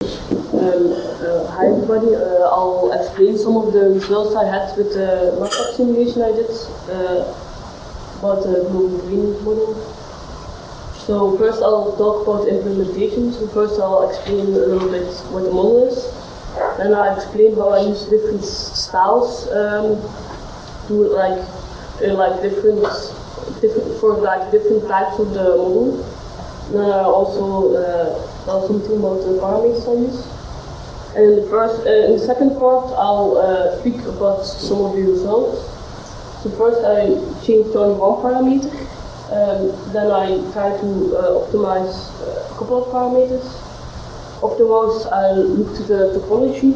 Hi everybody, I'll explain some of the results I had with the Matlab simulation I did about the global drainage model. So first I'll talk about implementation. So first I'll explain a little bit what the model is. Then I'll explain how I use different styles to different types of the model. Then I also tell something about the parameters I use. And in the second part, I'll speak about some of the results. So first I changed only one parameter. Then I try to optimize a couple of parameters. Afterwards, I looked at the topology.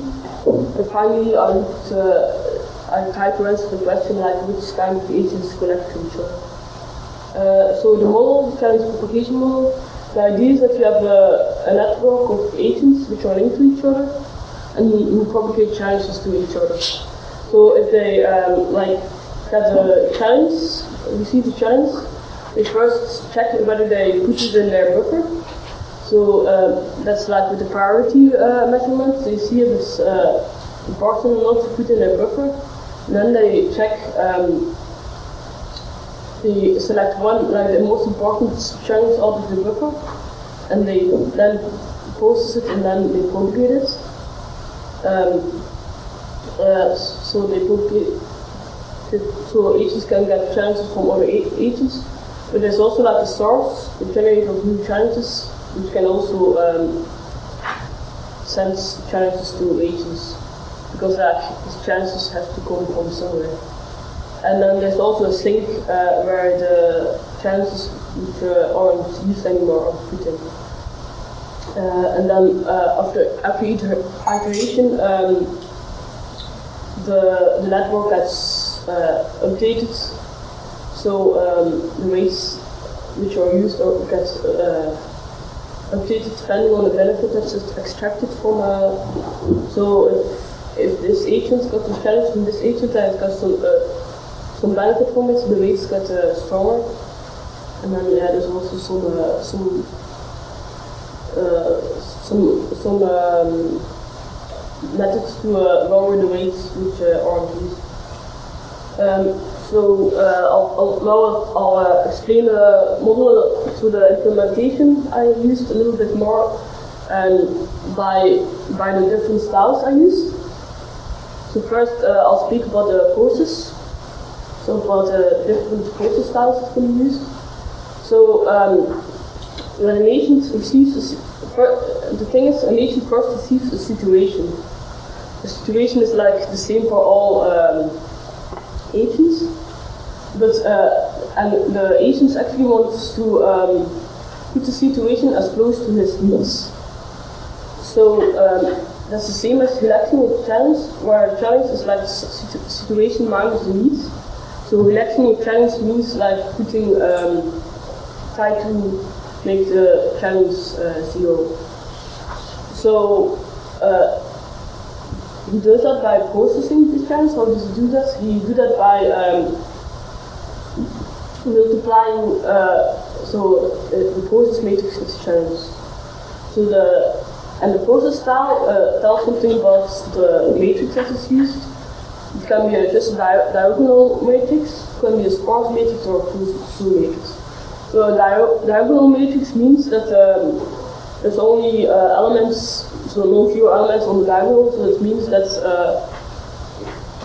And finally, I tried to answer the question like which kind of agents connect to each other. So the model, the Chinese propagation model, the idea is that you have a network of agents which are linked to each other, and you propagate challenges to each other. So if they get a challenge, receive a challenge, they first check whether they put it in their buffer. So that's like with the priority measurement. They see if it's important or not to put in their buffer. And then they check. They select one, like the most important challenge out of the buffer, and they then process it and then they propagate it. So they propagate it, so agents can get challenges from other agents. But there's also like a source, the generator of new challenges, which can also send challenges to agents, because these challenges have to come from somewhere. And then there's also a sink where the challenges which aren't used anymore are put in. And then after each iteration, the network gets updated. So the weights which are used get updated depending on the benefit that's extracted from. So if this agent got a challenge from this agent, then it got some benefit from it, so the weights get stronger. And then there's also some methods to lower the weights which aren't used. I'll explain the model to the implementation I used a little bit more, and by the different styles I used. So first I'll speak about the process. So about the different process styles that can be used. So when an agent receives the thing is, an agent first receives a situation. The situation is like the same for all agents, but and the agent actually wants to put the situation as close to his needs. So that's the same as relaxing with challenge, where a challenge is like situation minus the needs. So relaxing with challenge means like putting, try to make the challenge 0. So he does that by processing the challenge. How does he do that? He do that by multiplying. So the process matrix is challenge. So the process style tells something about the matrix that is used. It can be just a diagonal matrix, it can be a sparse matrix or a full matrix. So a diagonal matrix means that there's only elements, so no fewer elements on the diagonal, so it means that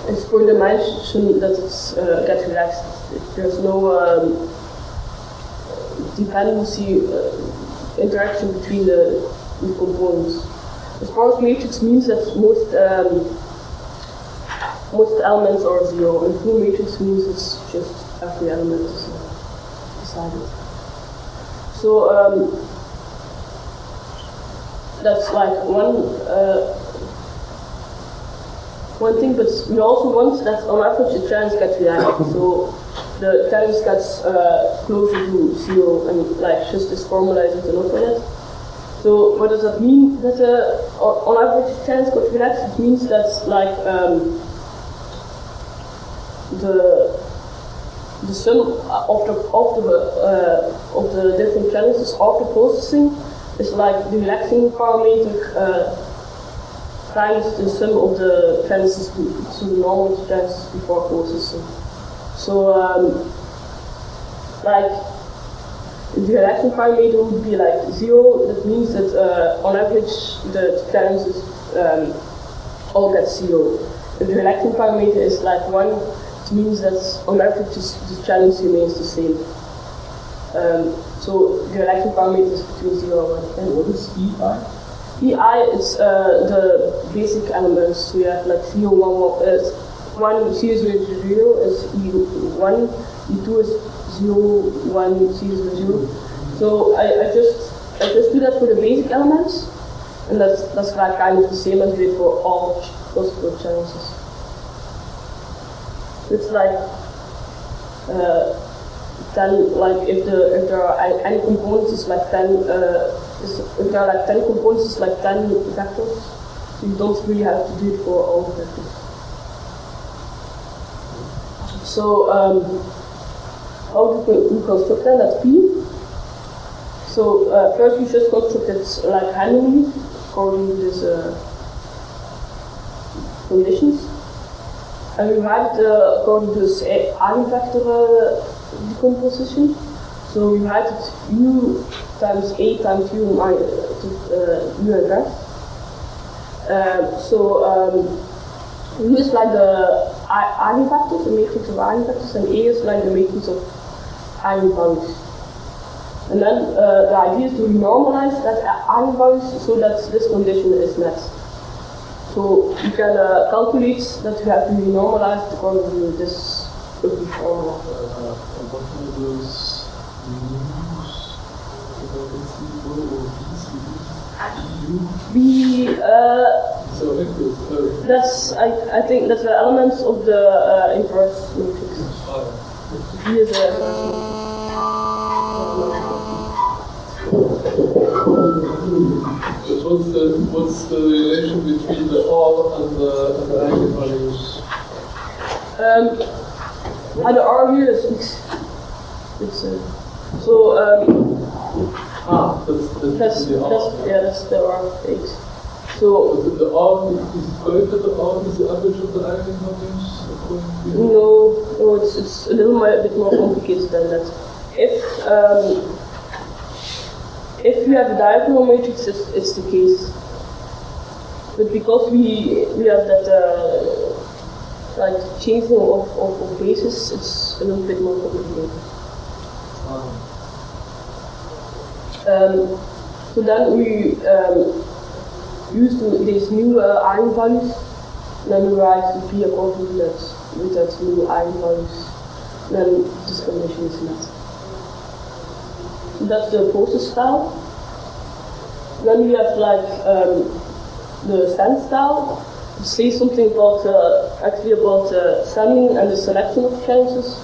it's per dimension that it's gets relaxed. There's no dependency interaction between the components. A sparse matrix means that most elements are 0, and full matrix means it's just every element is decided. So that's like one thing, but we also want that on average the challenge gets relaxed. So the challenge gets closer to 0, and like just this formula is enough for that. So what does that mean? That on average the challenge gets relaxed. It means that like the sum of the different challenges after processing is like the relaxing parameter times the sum of the chances to the normal chances before processing. So, like, the relaxing parameter would be like 0. That means that on average the chances all get 0. If the relaxing parameter is like 1, it means that on average the chance remains the same. So the relaxing parameter is between 0 and 1. And what is EI? EI is the basic elements. So you have like 0, 1, 0, 0 is E1, E2 is 0, 1, 0, 0. So I just do that for the basic elements, and that's like kind of the same as we did for all possible chances. It's like 10, like if there are any components, it's like 10. If there are like 10 components, it's like 10 vectors. So you don't really have to do it for all the vectors. So how do we construct that? That's P. So first we just construct it like manually according to these conditions. And we write it according to this eigenvector decomposition. So we write it U times A times U and S. U is like the eigenvectors, the matrix of eigenvectors, and A is like the matrix of eigenvalues. And then the idea is to normalize that eigenvalues so that this condition is met. So you can calculate that you have to be normalized according to this ugly formula. What are those that's I think that's the elements of the inverse matrix. V is the inverse But what's the relation between the R and the eigenvalues? The R here is fixed. That's the R fixed. So the R is correct that the R is the average of the eigenvalues? No, it's a little bit more complicated than that. If you have a diagonal matrix, it's the case. But because we have that like changing of bases, it's a little bit more complicated. So then we use these new eigenvalues, and then we write the P according to that with that new eigenvalues. Then this condition is met. So that's the process style. Then we have like the send style. It says something about sending and the selection of chances,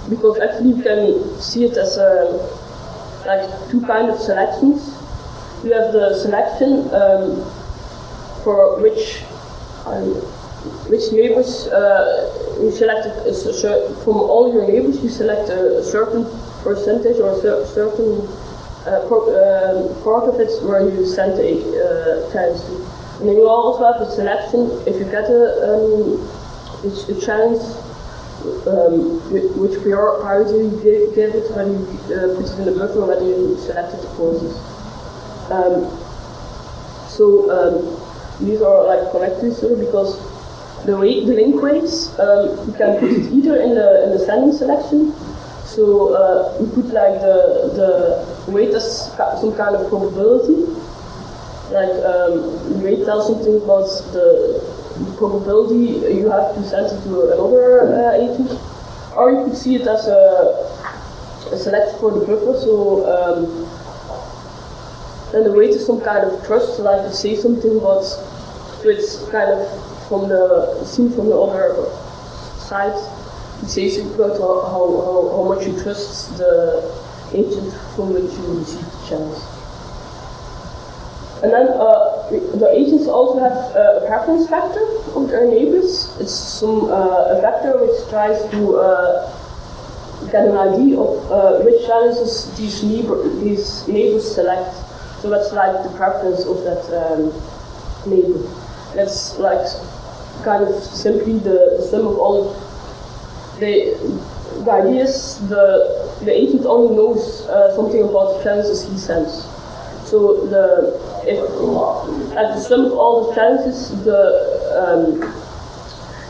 because actually you can see it as like two kinds of selections. You have the selection for which neighbors you select from all your neighbors. You select a certain percentage or a certain part of it where you send a chance to. And then you also have a selection if you get a chance which priority you give it when you put it in the buffer or when you selected the process. These are like connectors because the link weights you can put it either in the sending selection. So you put like the weight as some kind of probability. Like the weight tells something about the probability you have to send it to another agent, or you could see it as a selection for the buffer. So then the weight is some kind of trust, like to say something about, so it's kind of seen from the other side. It says about how much you trust the agent from which you receive the chance. And then the agents also have a preference vector of their neighbors. It's a vector which tries to get an idea of which chances these neighbors select. So that's like the preference of that neighbor. That's like kind of simply the sum of all the ideas. The agent only knows something about the chances he sends. So at the sum of all the chances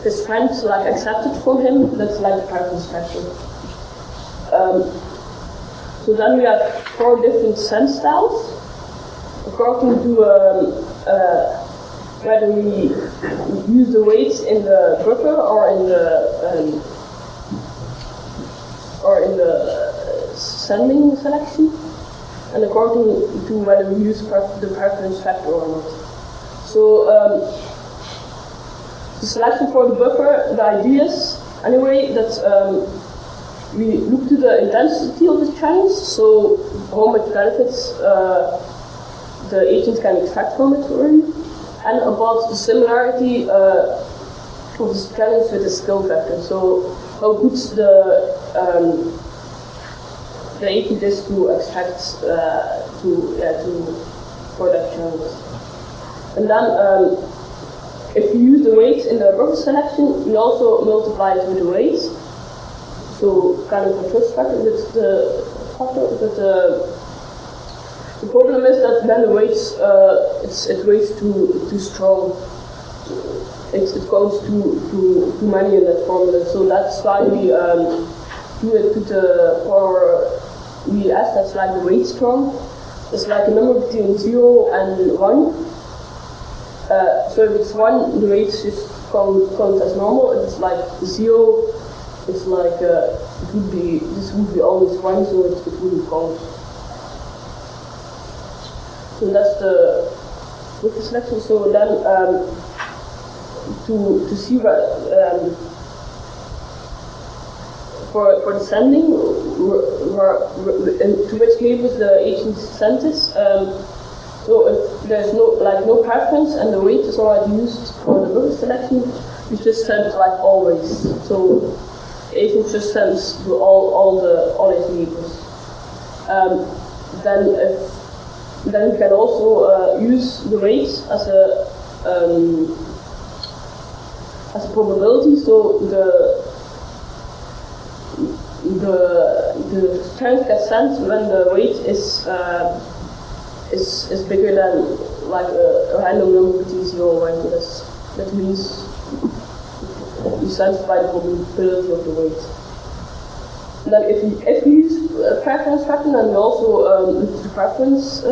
his friends like accepted from him, that's like the preference factor. So then we have 4 different sense styles according to whether we use the weights in the buffer or in the sending selection, and according to whether we use the preference factor or not. So the selection for the buffer, the idea is anyway that we look to the intensity of the challenge, so how much benefits the agent can extract from it already, and about the similarity of this challenge with the skill factor. So how good the agent is to extract for that challenge. And then if we use the weights in the buffer selection, we also multiply it with the weights. So kind of a trust factor with the factor, but the problem is that then the weights it weighs too strong. It goes too many in that formula. So that's why we do it to the power. We ask that's like the weight strong. It's like a number between 0 and 1. So if it's 1, the weight just count as normal. If it's like 0, it's like this would be always 1, so it wouldn't count. So that's the with the selection. So then to see what for the sending, to which neighbors the agent sent is. So if there's no preference and the weight is already used for the buffer selection, we just send like always. So the agent just sends to all its neighbors. Then we can also use the weight as a probability. So the chance gets sent when the weight is bigger than like a random number between 0 and 1. So that means you send by the probability of the weight. And then if we use a preference factor, then we also use the preference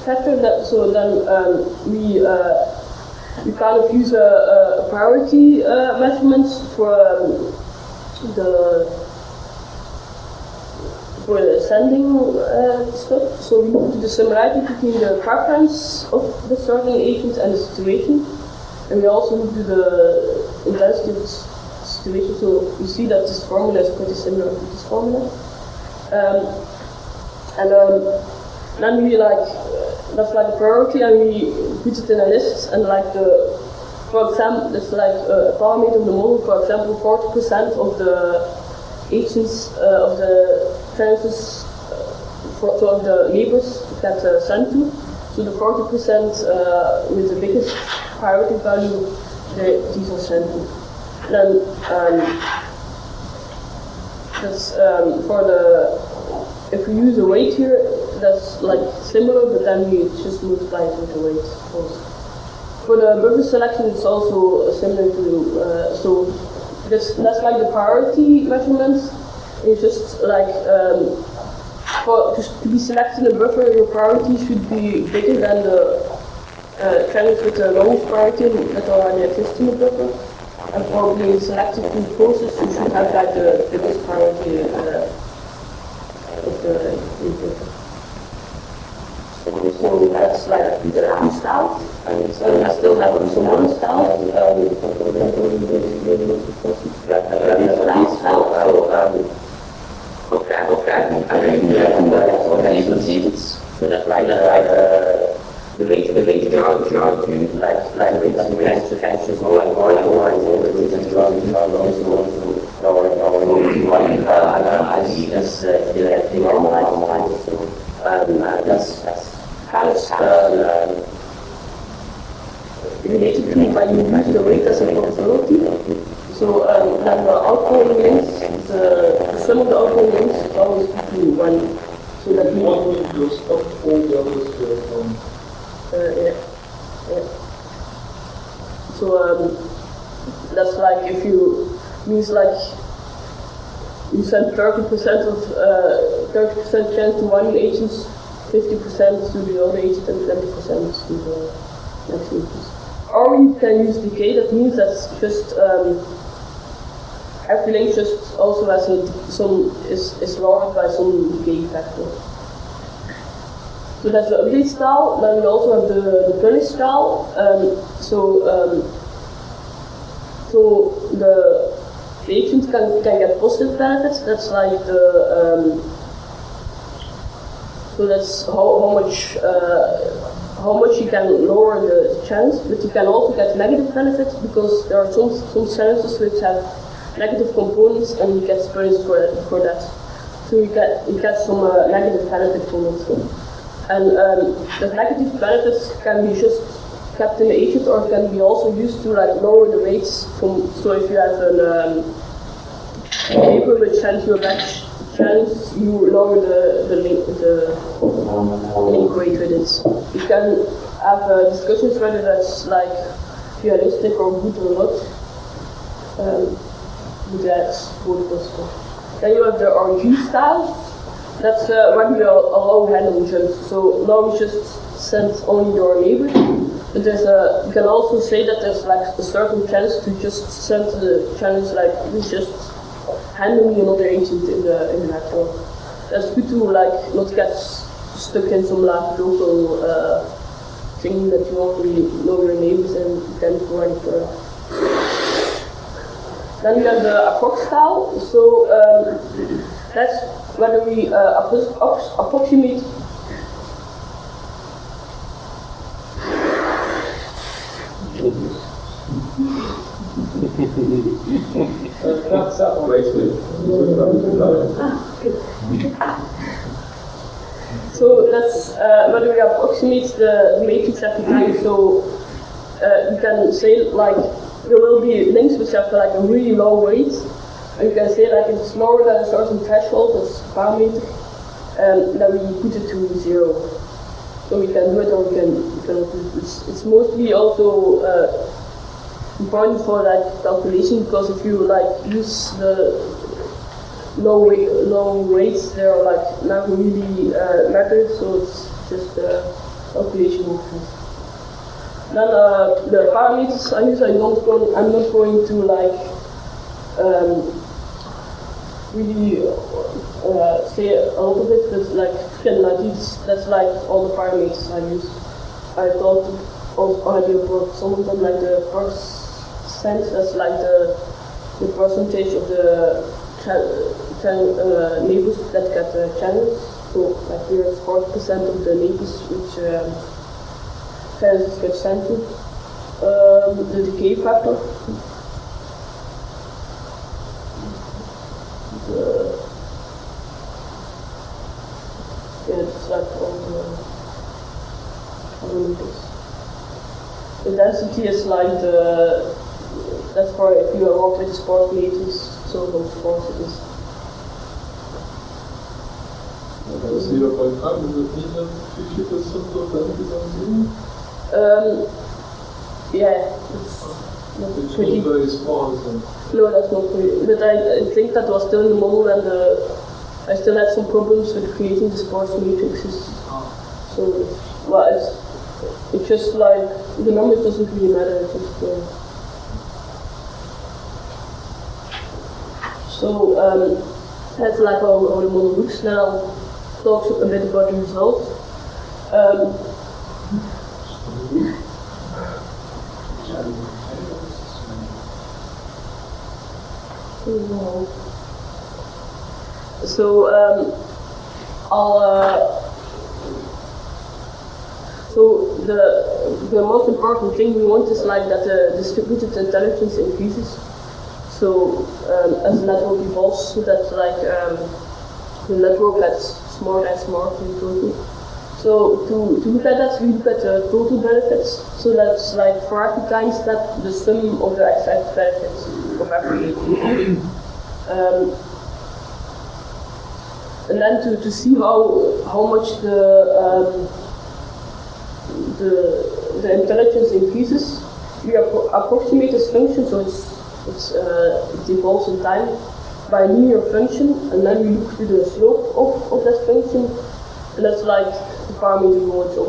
factor. So then we kind of use a priority measurement for the sending stuff. So we look to the similarity between the preference of the starting agent and the situation, and we also look to the intensity of the situation. So you see that this formula is pretty similar to this formula. Then we that's like a priority, and we put it in a list, and for example, it's like a parameter of the model. For example, 40% of the agents of the chances of the neighbors that sent to. So the 40% with the biggest priority value, these are sent to. Then that's for if we use a weight here, that's like similar, but then we just multiply it with the weight. For the buffer selection, it's also similar to so that's like the priority measurement. It's just like to be selected in a buffer, your priority should be bigger than the channels with the lowest priority that already exist in the buffer. And for being selected in the process, you should have like the biggest priority of the buffer. So that's like the last style. And we still have some other style. So that's like the rate like kind of related to when you use the weight as a probability. So then the outgoing links, the sum of the outgoing links is always between 1. So that means one will stop all the others from. yeah. So that's like if you means like you send 30% of 30% chance to one agent, 50% to the other agent, and 20% to the next agent. Or you can use decay. That means that's just every link just also has is lowered by some decay factor. So that's the update style. Then we also have the punish style. So the agent can get positive benefits. That's like so that's how much you can lower the chance, but you can also get negative benefits because there are some chances which have negative components and you get punished for that. So you get some negative benefit from it. And the negative benefits can be just kept in the agent, or can be also used to like lower the weights from. So if you have a paper which sends you a batch chance, you lower the link weight with it. You can have discussions whether that's like realistic or good or not. But that's both possible. Then you have the RG style. That's when you allow random jumps. So now we just send only your neighbor. But there's you can also say that there's like a certain chance to just send the challenge like we just randomly another agent in the network. That's good to like not get stuck in some like local thing that you already know your neighbors and you can go any further. Then we have the approx style. So that's whether we approximate So that's whether we approximate the matrix every time. So you can say like there will be links which have like a really low weight. And you can say like if it's lower than a certain threshold, that's parameter, and then we put it to 0. So we can do it or we can do it. It's mostly also important for like calculation, because if you like use the low weights, they are like not really matter, so it's just calculation movement. Then the parameters I use, I'm not going to like really say a lot of it, but like that's like all the parameters I use. I thought already about some of them, like the percent, that's like the percentage of the neighbors that get channels. So like here's 40% of the neighbors which channels get sent to. The decay factor. Yeah, it's like all the numbers. The density is like that's for if you work with sport meters, so those forces. 0.5, does it mean that 50% of that is on 0? Yeah, it's not It's pretty. not very small, isn't it? No, that's not pretty. But I think that was still in the model, and I still had some problems with creating the sports matrices. So, well, it's just like the numbers doesn't really matter. It's just so that's like how the model looks. Now I'll talk a bit about the results. So so the most important thing we want is like that the distributed intelligence increases. So as the network evolves, so that like the network gets smarter and smarter in total. So to look at that, we look at the total benefits. So that's like for every time step, the sum of the exact benefits of every age. And then to see how much the intelligence increases, we approximate this function, so it evolves in time by a linear function, and then we look to the slope of that function, and that's like the parameter we want to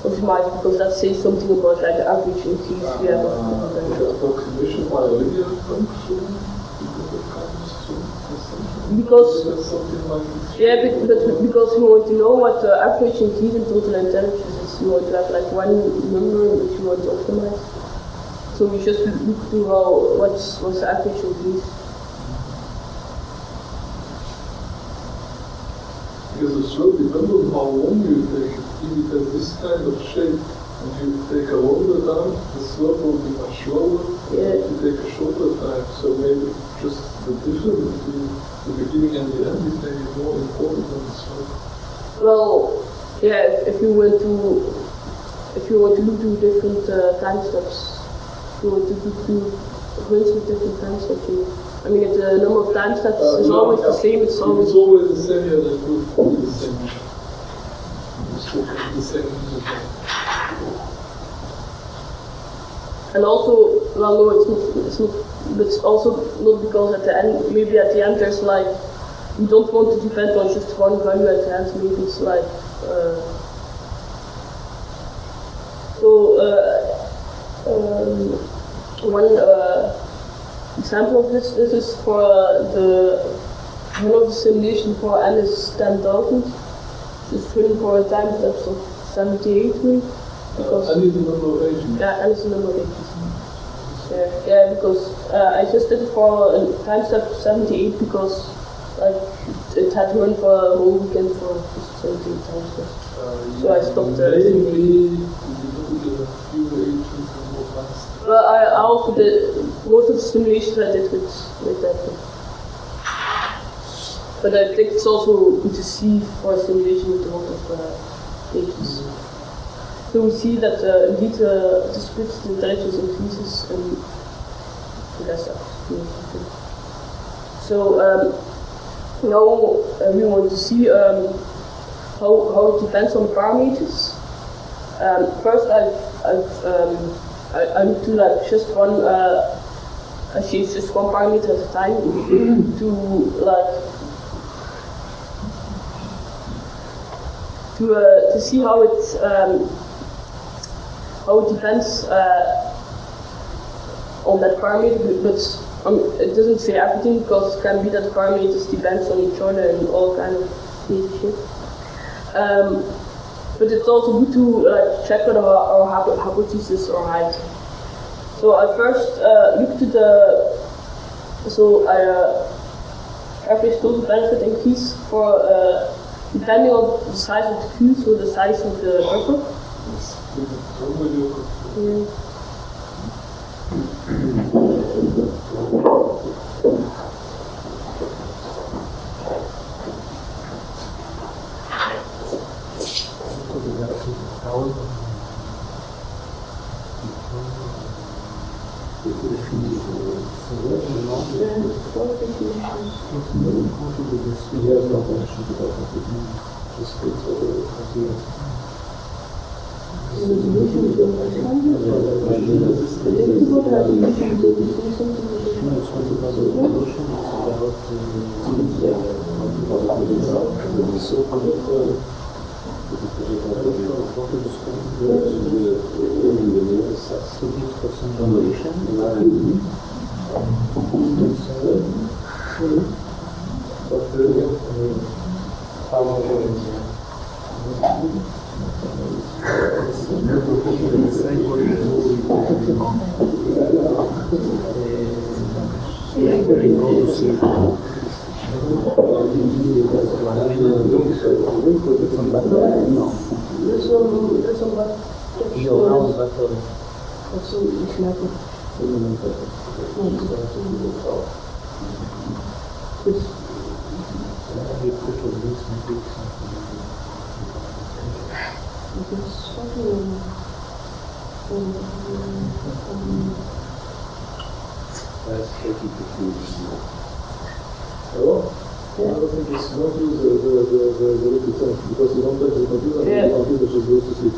optimize, because that says something about like the average increase we have of the approximation by a linear function. Because like yeah, but because we want to know what the average increase in total intelligence is, we want to have like one number which we want to optimize. So we just look to what's the average increase. Because the slope depends on how long you take it. If it has this kind of shape and you take a longer time, the slope will be much lower. Yeah. If you take a shorter time, so maybe just the difference between the beginning and the end is maybe more important than the slope. Well, yeah, if you want to look to different time steps, if you want to look to runs with different time steps, I mean, if the number of time steps is always the same, it's always the same, yeah, that would be the same. The same. And also, well, no, it's not, but it's also not because at the end, maybe at the end there's like, you don't want to depend on just one value at the end, maybe it's like, one example of this is for one of the simulation for n is 10,000, it's running for a time steps of 78 minutes. Because n is the number of agents. Yeah, n is the number of agents. Yeah, because I just did it for a time step 78 because like it had run for a whole weekend for just 78 time steps. So I stopped maybe well, I also did most of the simulations I did with that thing. But I think it's also good to see for a simulation with a lot of agents. So we see that indeed the split intelligence increases and that's that. So now we want to see how it depends on parameters. First I need to like just one change just one parameter at a time to see how it depends on that parameter, but it doesn't say everything because it can be that parameters depends on each other and all kind of crazy shit. But it's also good to check whether our hypotheses are right. So I first looked at average total benefit increase for depending on the size of the queue, so the size of the buffer. That's tricky to choose. Hello? Yeah. I don't think it's not use the liquid thing because you don't touch the computer and the computer just goes to sleep.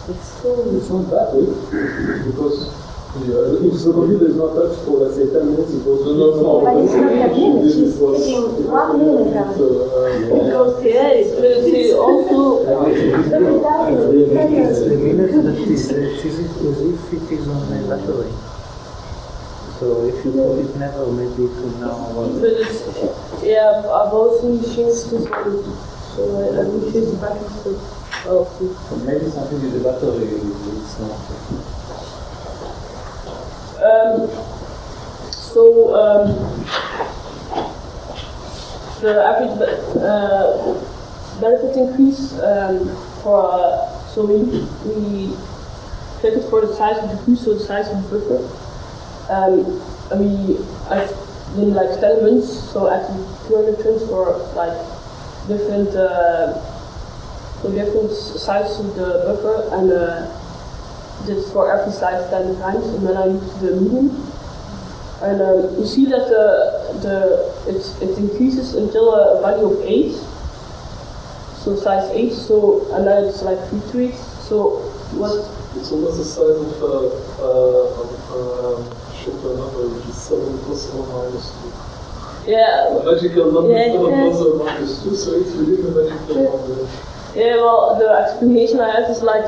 It's not that way because if the computer is not touched for let's say 10 minutes, it goes to But it's not that minute, she's taking 1 minute. Because it's also It's the minute that is as if it is on the battery. So if you put it never, maybe it will now work. but it's, yeah, I've also changed this one, so I will change the battery for also. Maybe something with the battery is not. The average benefit increase for so we take it for the size of the queue, so the size of the buffer. And I've done like 10 runs, so actually 200 runs for like different sizes of the buffer, and did for every size 10 times, and then I used the median. And you see that it increases until a value of 8, so size 8. So and then it's like fluctuates. So what? It's almost the size of Chopin number, which is 7 plus or minus 2. Yeah. The magical number Yeah, 7 plus or minus 2, so it's within the magical number. Yeah. Well, the explanation I have is like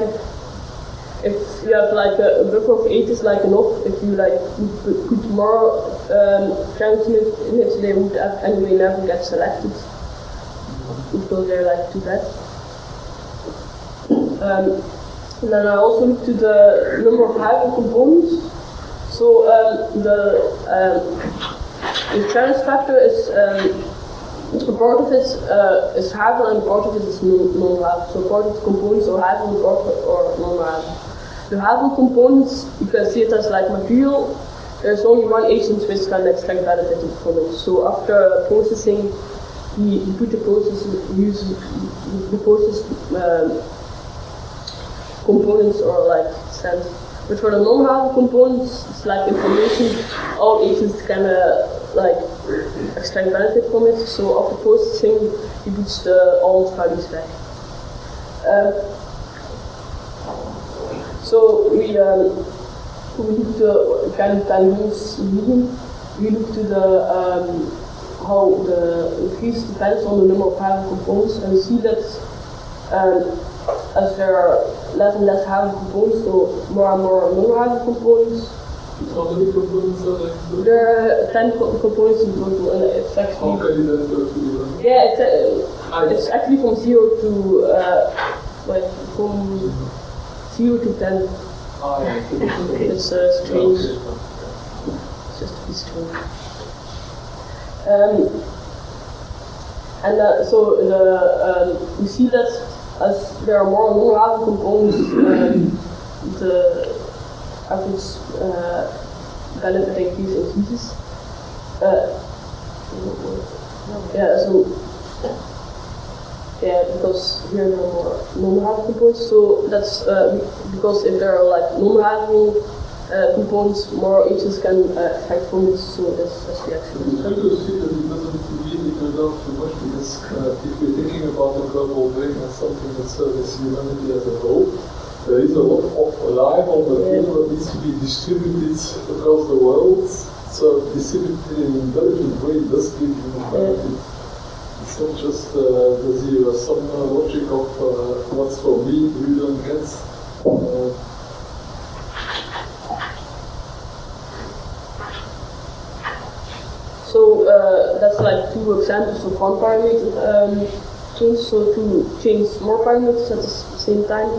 if you have like a buffer of 8 is like enough. If you like put more counts in it, they would have anyway never get selected because they're like too bad. And then I also looked to the number of hybrid components. So the challenge factor is part of it is Havel and part of it is non-Havel. So part of the components are Havel and part or non-Havel. The Havel components, you can see it as like material. There's only one agent which can extract benefit from it. So after processing, you put the process components or like sense. But for the non-Havel components, it's like information. All agents can like extract benefit from it. So after processing, you put the all values back. So we look to can use median. We look to the how the increase depends on the number of Havel components, and we see that as there are less and less Havel components, so more and more non-Havel components. How many components are there? There are 10 components in total, and it's actually. How can you then go to 11? Yeah, it's actually from 0 to like from 0 to 10. It's strange. It's just a bit strange. So we see that as there are more non-Havel components, the average benefit increases. Because here there are more non-Havel components, so that's because if there are like non-Havel components, more agents can extract from it, so that's the actual. It's good to see that it doesn't really go down too much because if we're thinking about the global brain as something that serves humanity as a whole, there is a lot of reliable material that needs to be distributed across the world. So distributed in an intelligent way does give you benefit. It's not just does you some logic of what's for me, you don't get. So that's like 2 examples of one parameter change. So to change more parameters at the same time,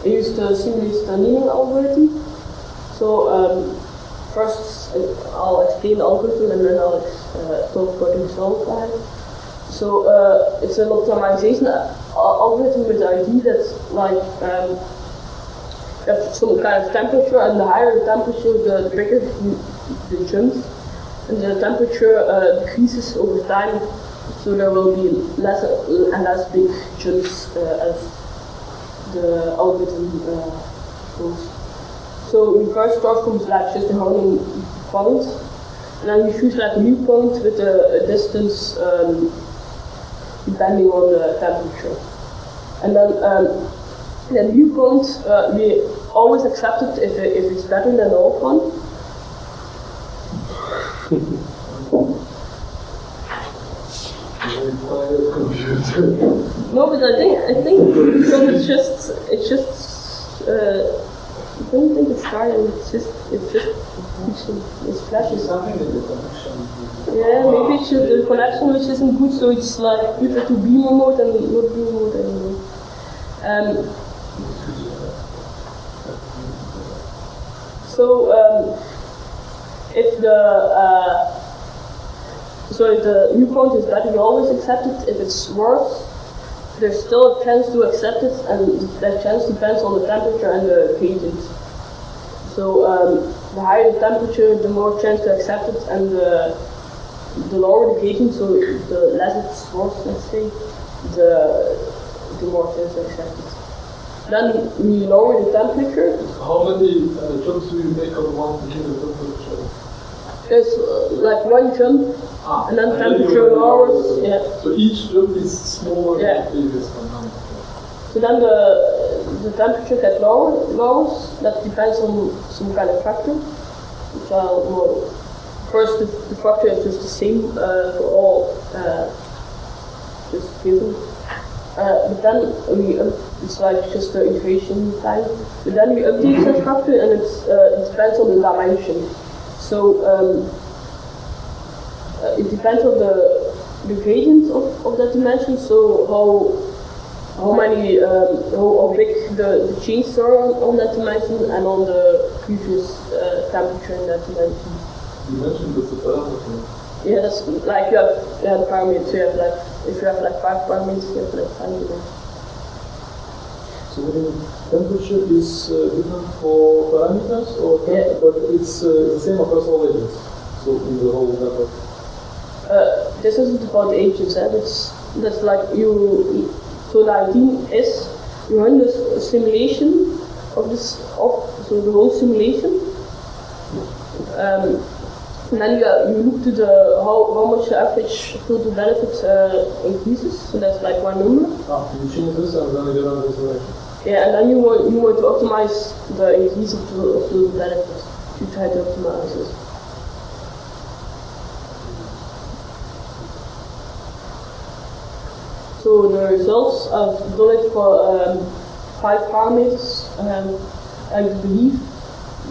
I used the simulated annealing algorithm. So first I'll explain the algorithm and then I'll talk about the result I have. So it's an optimization algorithm with the idea that like you have some kind of temperature, and the higher the temperature, the bigger the jump. And the temperature decreases over time So there will be less and less big jumps as the algorithm goes. So we first start from like just a Harmon point, and then we choose like a new point with a distance depending on the temperature. And then the new point we always accept it if it's better than the old one. No, but I think because it's just I don't think it's tiring. It's flashes. Something in the connection. Yeah, maybe it's just the connection which isn't good, so it's like either to beam mode and not beam mode anymore. If the new point is better, you always accept it. If it's worse, there's still a chance to accept it, and that chance depends on the temperature and the gradient. So the higher the temperature, the more chance to accept it, and the lower the gradient, so the less it's worse, let's say, the more chance to accept it. Then we lower the temperature. How many jumps do you make on one given temperature? There's like one jump, and then temperature lowers. Yeah. So each jump is smaller than the previous one. So then the temperature gets lowers. That depends on some kind of factor. Which first the factor is just the same for all, just given. But then it's like just the iteration time. But then we update that factor, and it depends on the dimension. So it depends on the gradient of that dimension. So how big the changes are on that dimension and on the previous temperature in that dimension. You mentioned that's a parameter. Yeah, that's like you have the parameters. So you have like if you have like 5 parameters, you have like 5 dimensions. So the temperature is different for parameters, or but it's the same across all agents. So in the whole network. This isn't about the agents. That's like you. So the idea is you run this simulation of so the whole simulation. And then you look to how much the average total benefit increases. So that's like one number. You change this and then you run the simulation. Yeah, and then you want to optimize the increase of total benefit. You try to optimize it. So the results, I've done it for 5 parameters. I believe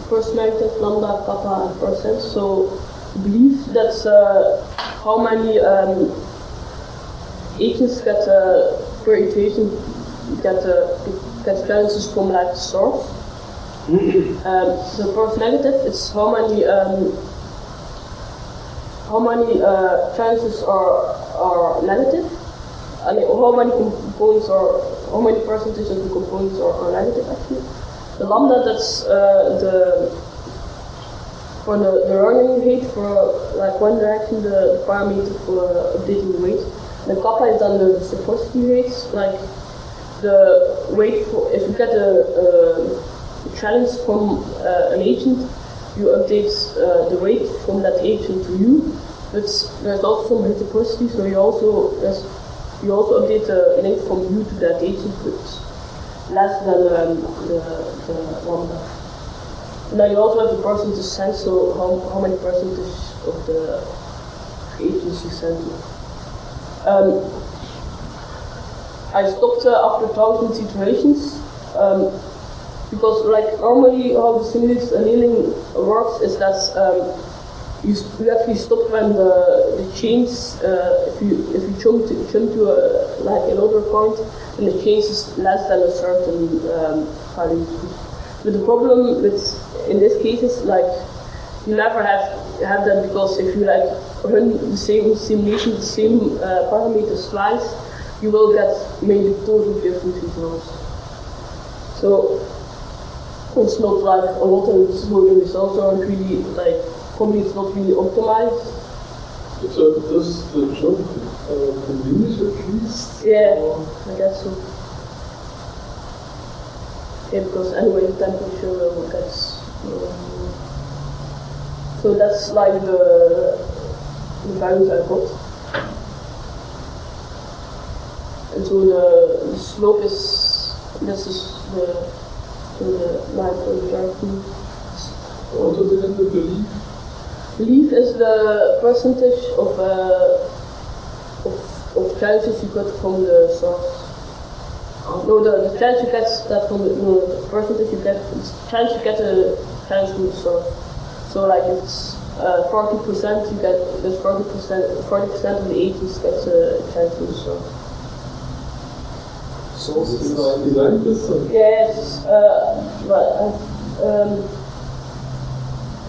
first negative, lambda, kappa, and percent. So believe that's how many agents get per iteration get challenges from like the source. The first negative is how many challenges are negative, and how many components how many percentage of the components are negative actually. The lambda, that's for the running rate for like one direction, the parameter for updating the weight. The kappa is then the stochasticity rates, like the weight for if you get a challenge from an agent, you update the weight from that agent to you. But there's also some reciprocity, so you also update the length from you to that agent, but less than the lambda. And then you also have the percentage sent, so how many percentage of the agents you send to. I stopped after 1,000 iterations because, like, normally how the simulated annealing works is that you actually stop when the change if you jump to like another point, and the change is less than a certain value. But the problem in this case is like you never have that, because if you like run the same simulation, the same parameters twice, you will get maybe totally different results. So it's not like a lot of the results aren't really like, probably it's not really optimized. So does the jump diminish at least? Yeah, Or- I guess so. Yeah, because anyway the temperature gets. So that's like the values I got. And so the slope is, this is the line for the direction. What was it in the belief? Belief is the percentage of chances you get from the source. No, the chance you get that from the, no, the percentage you get, the chance you get a chance from the source. So like it's 40%, you get, there's 40% of the agents gets a chance from the source. Source is 99%. Yes, but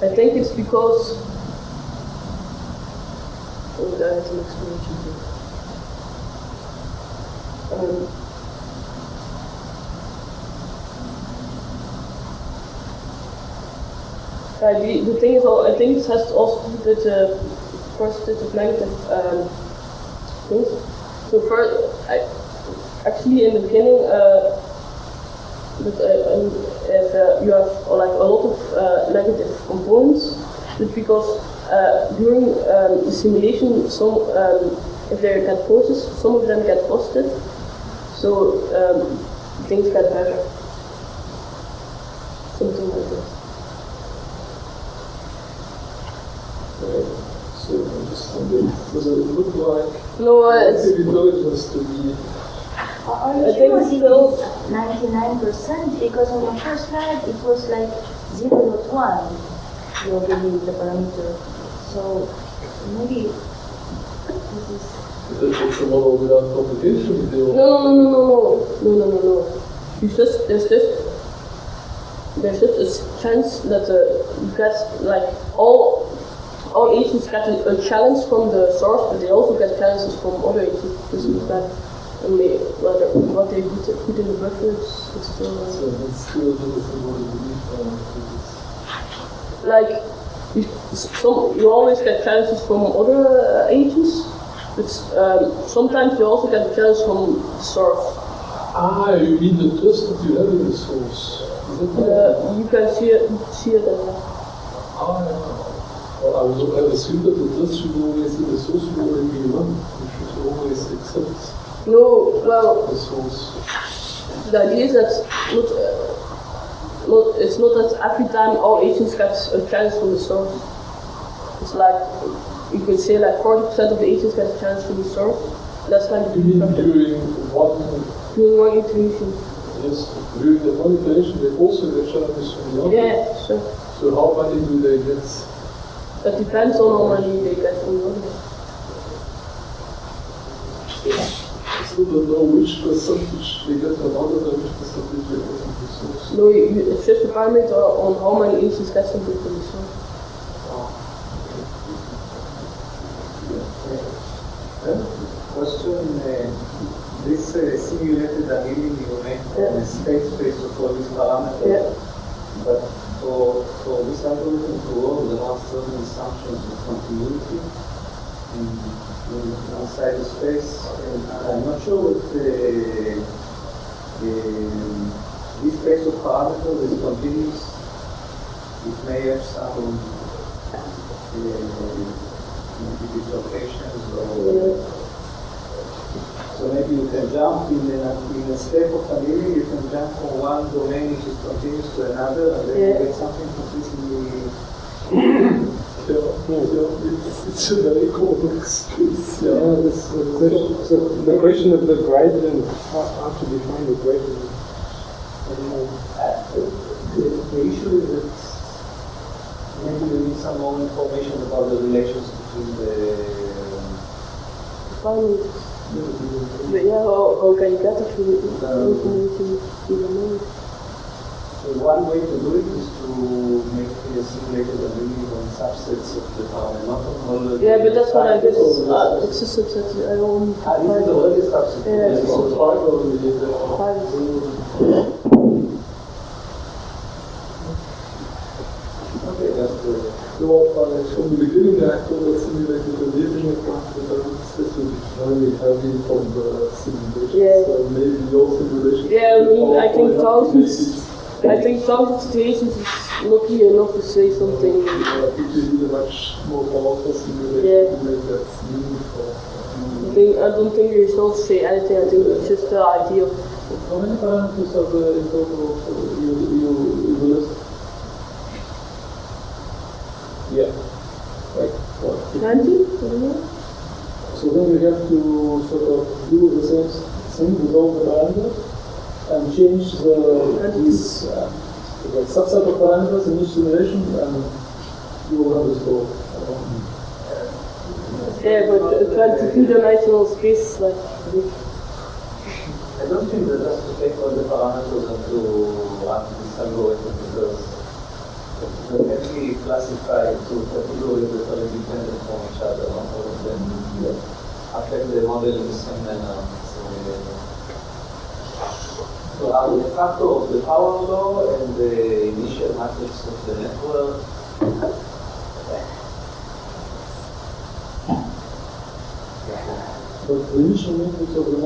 I think it's because, oh, that has an explanation here. The thing is, I think it has to also do with the percentage of negative things. So first, actually in the beginning, if you have like a lot of negative components, it's because during the simulation, if they get processed, some of them get positive, so things get better. Something like this. So I'm just wondering, does it look like No, it's. collective intelligence to be? Are I you think sure it's it still- is 99%? Because on the first slide it was like 0.1, you believe the parameter. So maybe this is. It's a model without propagation. No. There's just a chance that you get like all agents get a challenge from the source, but they also get challenges from other agents. This is that what they put in the buffer is still. So it's still different what you believe. Like you always get challenges from other agents, but sometimes you also get challenges from the source. Ah, you mean the trust that you have in the source? Is that right? You can see it as that. Ah, yeah. Well, I assume that the trust should always in the source should always be one. You should always accept No, well, the source. the idea is that it's not that every time all agents get a chance from the source. It's like you can say like 40% of the agents get a chance from the source. That's like You mean during one? doing one iteration. Yes, during the one iteration they also get challenges from the other. Yeah, sure. So how many do they get? That depends on how many they get from the other. I still don't know which percentage they get from others and which percentage they get from the source. No, it's just a parameter on how many agents get something from the source. Question, this simulated annealing you make on a state space of all these parameters, Yeah. but for this algorithm to work, there are certain assumptions of continuity inside the space, and I'm not sure if this space of parameters is continuous. It may have some maybe dislocations or so maybe you can jump in a step of annealing, you can jump from one domain which is continuous to another, and then you get something completely. It's a very complex case. Yeah, the question of the gradient, how to define the gradient. I don't know. The issue is that maybe you need some more information about the relations between the. Parameters. But yeah, how can you get it from the information you don't know? So one way to do it is to make a simulated annealing on subsets of the parameter, not on all the. Yeah, but that's what I did. So It's a subset. I only this is already a subset. Yeah, it's So five already did that. five. Okay, that's the. So from the beginning I thought that simulated annealing apart, but I would say so very heavy from the simulation. Yeah. So maybe your simulation. Yeah, I mean, I think thousands. I think thousands of situations is not really enough to say something. If you need a much more powerful simulation Yeah. to make that meaningful. I don't think there is no to say anything. I think it's just the idea of. How many parameters are there in total you list? Yeah. Like what? 20? I don't know. So then you have to sort of do the same thing with all the parameters and change these subset of parameters in each simulation, and you will have this goal. Yeah, but 22-dimensional space is like big. I don't think that has to take all the parameters and to run this algorithm because they can be classified to categories that are independent from each other. All of them affect the model in the same manner. So the factor of the power law and the initial matrix of the network. But the initial matrix of the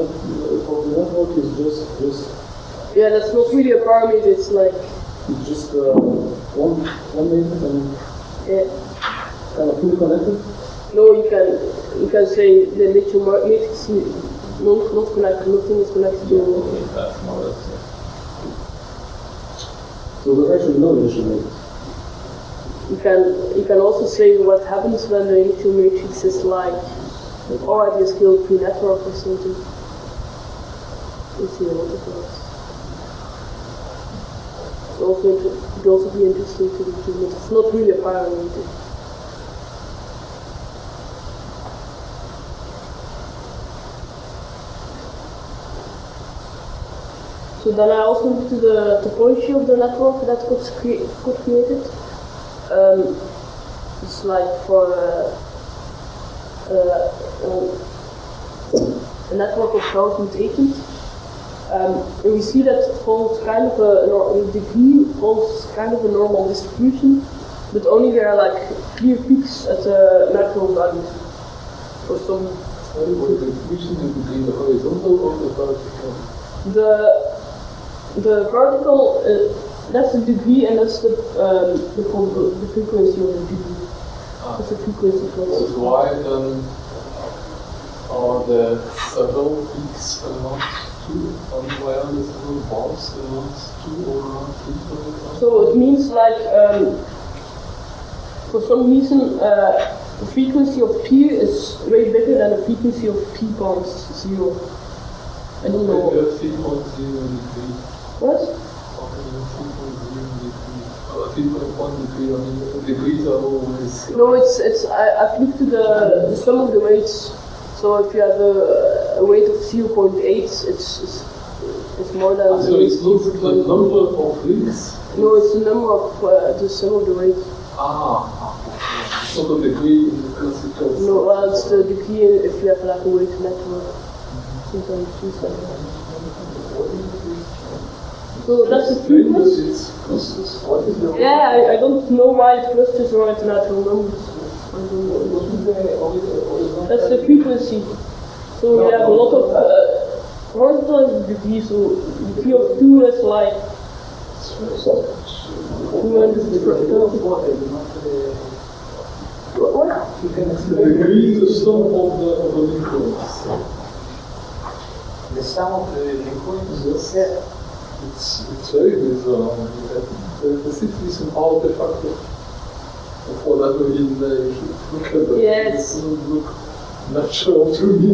network is just Yeah, that's not really a parameter. It's like one matrix and yeah. kind of fully connected. No, you can say the initial matrix not connected. Nothing is connected to. So there's actually no initial matrix. You can also say what happens when the initial matrix is like already a scale 3 network or something. You see a lot of those. It would also be interesting to do, but it's not really a parameter. So then I also looked to the topology of the network that got created. It's like for a network of 1000 agents. And we see that it follows kind of a degree follows kind of a normal distribution, but only there are like clear peaks at the macro values for some. Which is between the horizontal or the vertical? The vertical, that's the degree, and that's the frequency of the degree. That's the frequency for it. So why then are there several peaks around 2, and why are there several bars around 2 or around 3, for example? So it means like, for some reason, the frequency of P is way bigger than the frequency of P times 0. I don't know. You have 3.0 degree. What? Okay, you have 3.0 degree. 3.1 degree, I mean, the degrees are always... No, I've looked to the sum of the weights. So if you have a weight of 0.8, it's more than... So it's not the number of rings? No, it's the number of the sum of the weights. So the degree in the classical... No, well, it's the degree if you have like a weight network. Sometimes you see something. So that's the frequency. Yeah, I don't know why it clusters around natural numbers. I don't know. That's the frequency. So we have a lot of horizontal is the degree, so the degree of 2 is like 230. What? The degree is the sum of the Lincolns. The sum of the Lincolns? Yes. It's very bizarre. The city is an artifact of whatever in there. Look at that. Yes. It doesn't look natural to me. Do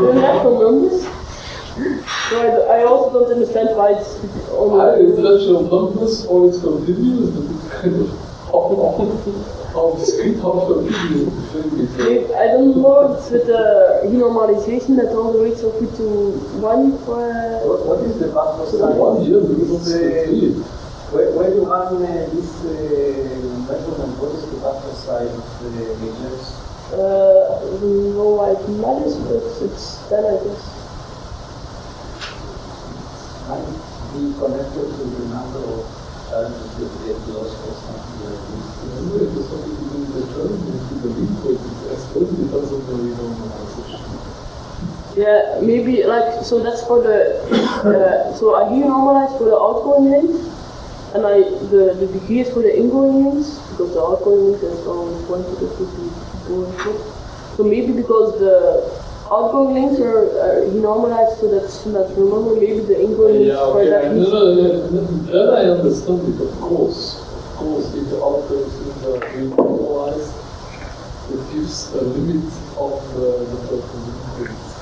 you have some numbers? So I also don't understand why it's It's natural numbers or it's continuous, but it's kind of how discrete, how continuous the thing is. I don't know if it's with the renormalization that all the weights are put to 1 for... What is the buffer size? 1 year, because it's where you run this measurement, what is the buffer size of the regions? No, I matters, but it's 10, I guess. Might be connected to the number of challenges that get lost or something like this. something to do with the term, the link, it depends on the renormalization. Yeah, maybe like, so that's for the, so I here normalize for the outgoing length, and the degree is for the ingoing length, because the outgoing length is always 1 to the 2 to. So maybe because the outgoing lengths are normalized so that's remember maybe the ingoing lengths for that. Then I understand it, of course. Of course, if the outgoing things are renormalized, it gives a limit of the total increase.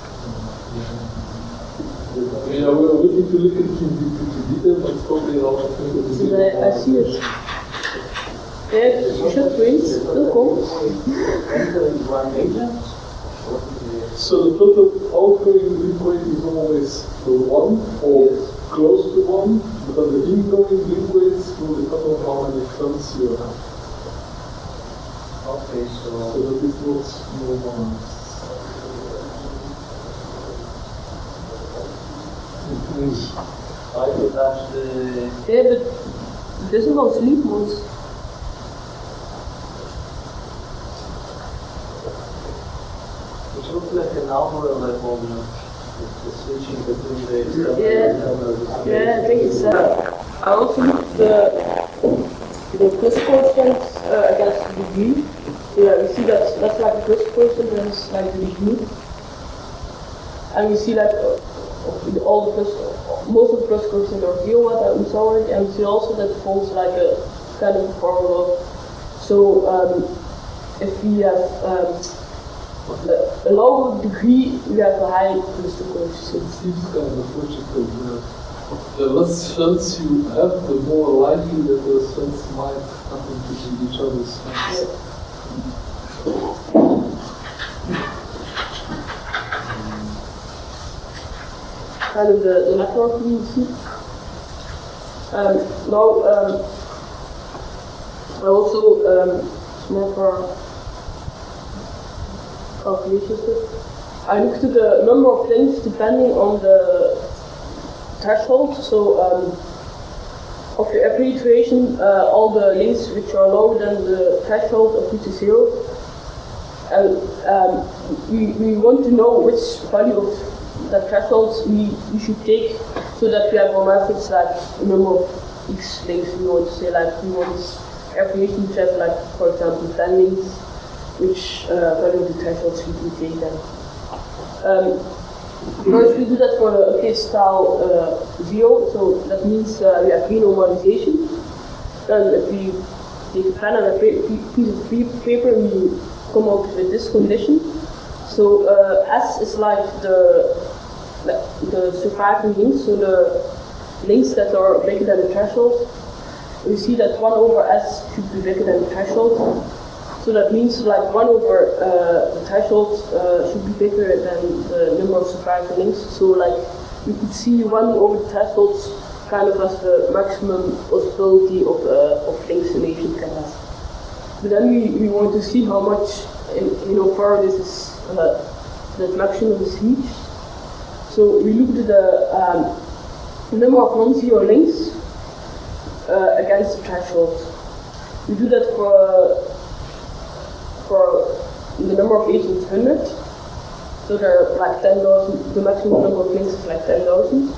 I mean, I will need to look into detail, but it's probably a lot of things. I see it. Yeah, you should wait. Welcome. So the total outgoing liquid is always the 1 or close to 1, but the ingoing liquids will depend on how many films you have. Okay, so that is not normalized. I could touch the Yeah, but this is on sleep modes. it looks like an algorithm level, the switching between the Yeah, I think it's I also looked the plus quotient against the degree. Yeah, we see that's like the plus quotient and it's like the degree. And we see that all the most of the plus quotient are 0 at we saw it, and we see also that it follows like a kind of formula. So if we have a low degree, we have a high plus coefficient. It seems kind of logical. The less chance you have, the more likely that the cells might happen to be each other's cells. Kind of the network we see. Now, I also more for calculation stuff. I looked at the number of links depending on the threshold. So after every iteration, all the links which are lower than the threshold of which is 0. And we want to know which value of that threshold we should take so that we have a reference like a number of x links. We want to say like we want every iteration to have like, for example, 10 links, which value of the threshold should we take then. First, we do that for the case style 0, so that means we have renormalization. Then, if we take a pen and a piece of paper, we come out with this condition. So, S is like the surviving links, so the links that are bigger than the threshold. We see that 1 over S should be bigger than the threshold. So that means like 1 over the threshold should be bigger than the number of surviving links. So like you could see 1 over the threshold kind of as the maximum possibility of links an agent can have. But then we want to see how much far this is that maximum is reached. So we looked at the number of non-zero links against the threshold. We do that for the number of agents 100, so there are like 10,000, the maximum number of links is like 10,000.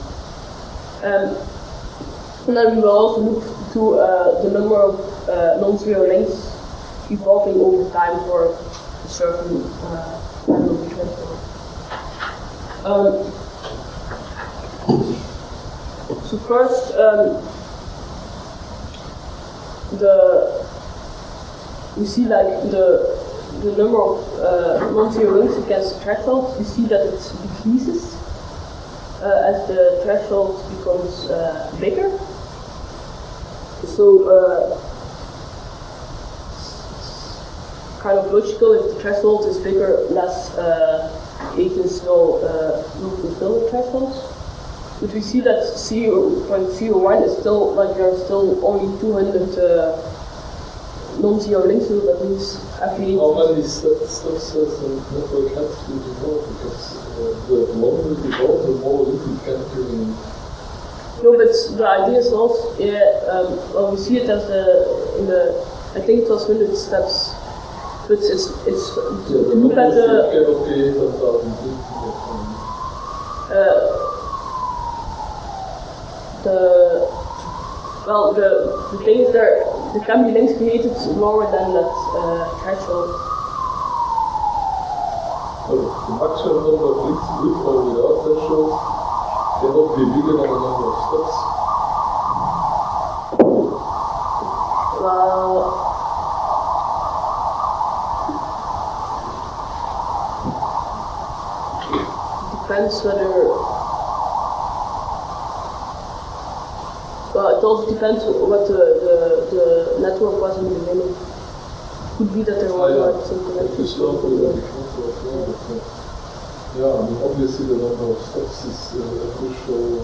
And then we will also look to the number of non-zero links evolving over time for a certain time of the threshold. So first, we see like the number of non-zero links against the threshold. We see that it decreases as the threshold becomes bigger. So kind of logical, if the threshold is bigger, less agents will fulfill the threshold. But we see that 0.01 is still like there are still only 200 non-zero links, so that means every how many steps the network has to develop, because the longer it evolves, the more links it can create. No, but the idea is also, well, we see it as I think it was 100 steps, but it's to look at the. the thing is there can be links created lower than that threshold. So the maximum number of links with or without threshold cannot be bigger than the number of steps. Well, depends whether. Well, it also depends what the network was in the beginning. Could be that there was like something like this. Yeah, I mean, obviously the number of steps is a crucial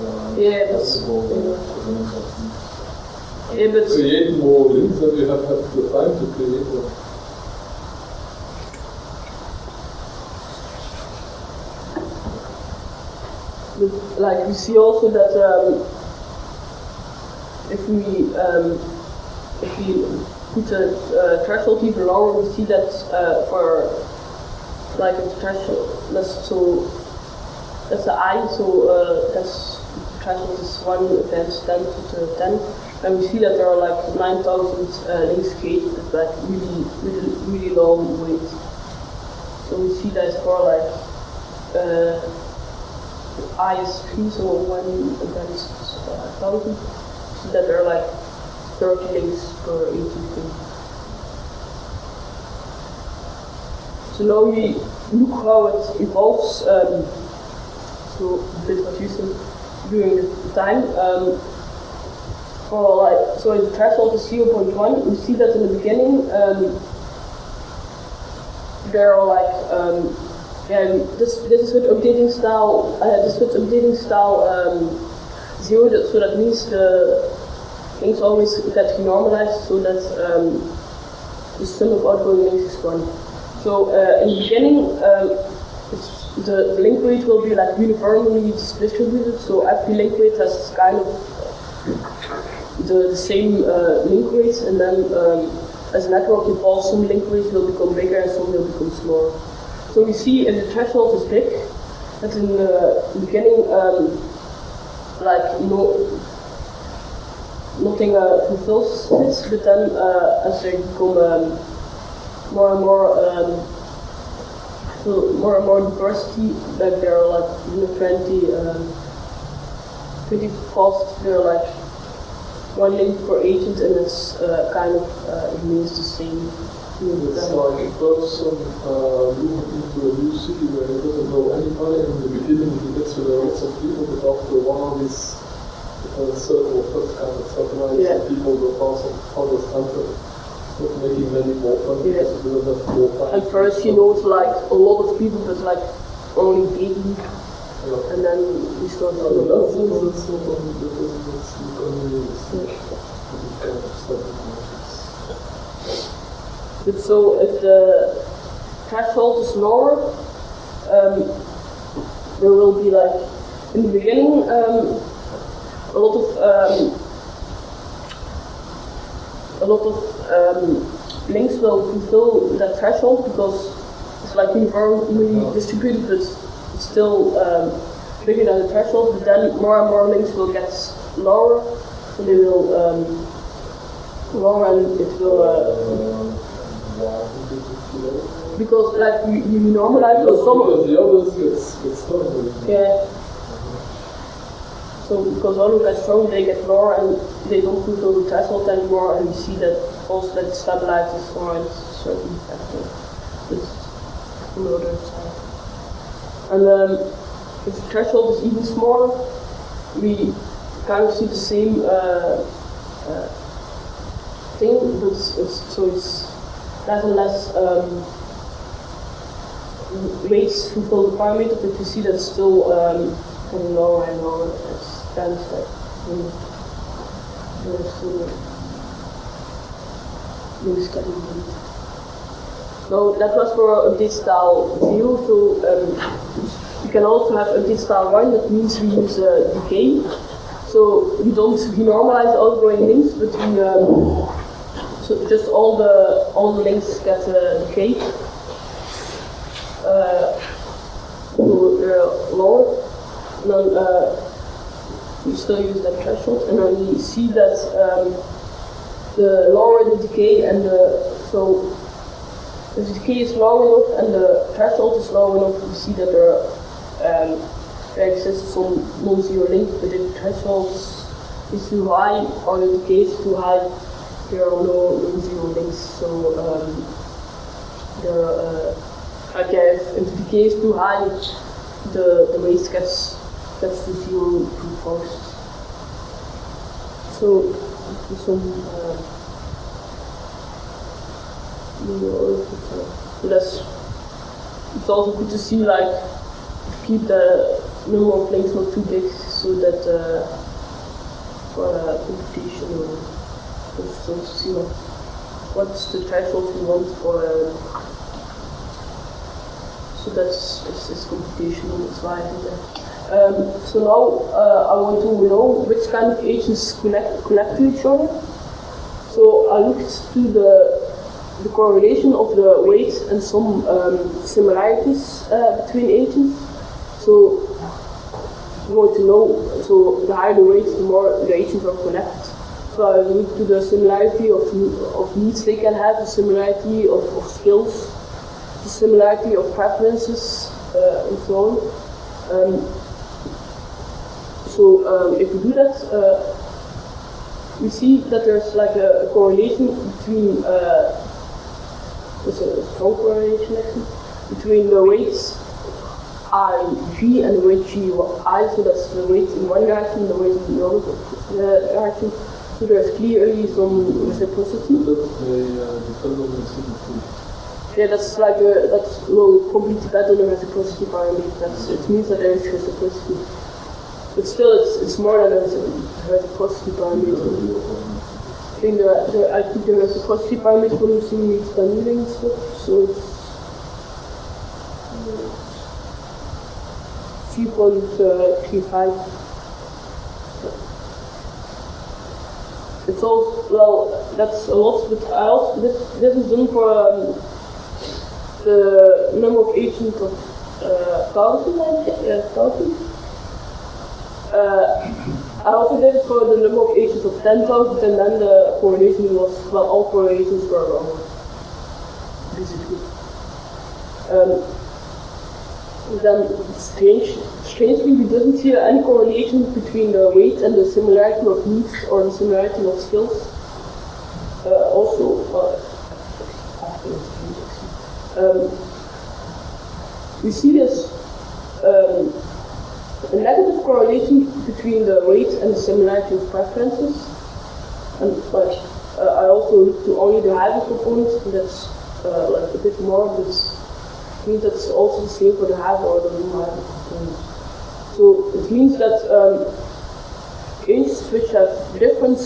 but create more links than you have had the time to create them. But like we see also that if we put a threshold even lower, we see that for like a threshold, that's the I, so that's threshold is 1 times 10 to the 10, and we see that there are like 9,000 links created at like really long weight. So we see that for like I is 3, so 1 against 1,000. So that there are like 30 links per each thing. So now we look how it evolves. So a bit confusing during the time. For like so the threshold is 0.1. We see that in the beginning there are like this is with updating style. This with updating style 0. So that means the links always get renormalized, so that the sum of outgoing links is 1. So in the beginning, the link weight will be like uniformly distributed. So every link weight has kind of the same link weights, and then as the network evolves, some link weights will become bigger and some will become smaller. So we see if the threshold is big, that in the beginning, nothing fulfills this, but then as they become more and more diversity, like there are like 20 fast, there are like 1 link per agent, and it's kind of it means the same. It's like a person moving into a new city where he doesn't know anybody, and in the beginning he gets with lots of people, but after one of these circle of that kind of satellites, and people will pass understand that not making many more fun because you don't have more time. And first he knows like a lot of people, but like only vaguely, and then we start to that's not only because it's only kind of stuff. But so if the threshold is lower, there will be like in the beginning a lot of links will fulfill that threshold because it's like uniformly distributed, but it's still bigger than the threshold. But then more and more links will get lower, so they will lower, and it will. Because like you normalize so some because the others get stronger. Yeah. So because one gets strong, they get lower and they don't fulfill the threshold anymore, and you see that also that it stabilizes around a certain factor. It's on the other side. And if the threshold is even smaller, we kind of see the same thing, but it's less and less weights fulfill the parameter, but you see that it's still getting lower and lower as times like there's still links getting big. So that was for update style 0. So you can also have update style 1. That means we use decay. So we don't renormalize outgoing links, but we so just all the links get decayed. Lower. and then we still use that threshold, and then we see that the lower the decay and so if the decay is low enough and the threshold is low enough, we see that there exists some non-zero link, but if the threshold is too high or the decay is too high, there are no non-zero links. So if the decay is too high, the waste gets to zero too fast. So it's also good to see, like, keep the number of links not too big, so that for computation or so to see what's the threshold we want for. So that's it's computational. That's why I did that. So now I want to know which kind of agents connect to each other. So I looked to the correlation of the weights and some similarities between agents. So you want to know, so the higher the weights, the more the agents are connected. So I looked to the similarity of needs they can have, the similarity of skills, the similarity of preferences, and so on. If we do that, we see that there's like a correlation between, there's a strong correlation actually, between the weights IG and the weight GI, so that's the weight in one direction, the weight in the other direction. So there's clearly some reciprocity. Yeah, that's like that will complete better the reciprocity parameter. It means that there is reciprocity. But still, it's more than a reciprocity parameter. I think the reciprocity parameter for using needs annealing and stuff, so it's 3.35. It's also, well, that's a lot, but I also, this is done for the number of agents of 1,000, I think, 1,000. I also did it for the number of agents of 10,000, and then the correlation was, well, all correlations were wrong, basically. Then, strangely, we didn't see any correlation between the weight and the similarity of needs or the similarity of skills. We see this a negative correlation between the weight and the similarity of preferences. And I also looked to only the hybrid components, and that's like a bit more, but it means that's also the same for the hybrid or the non-hybrid components. So it means that agents which have different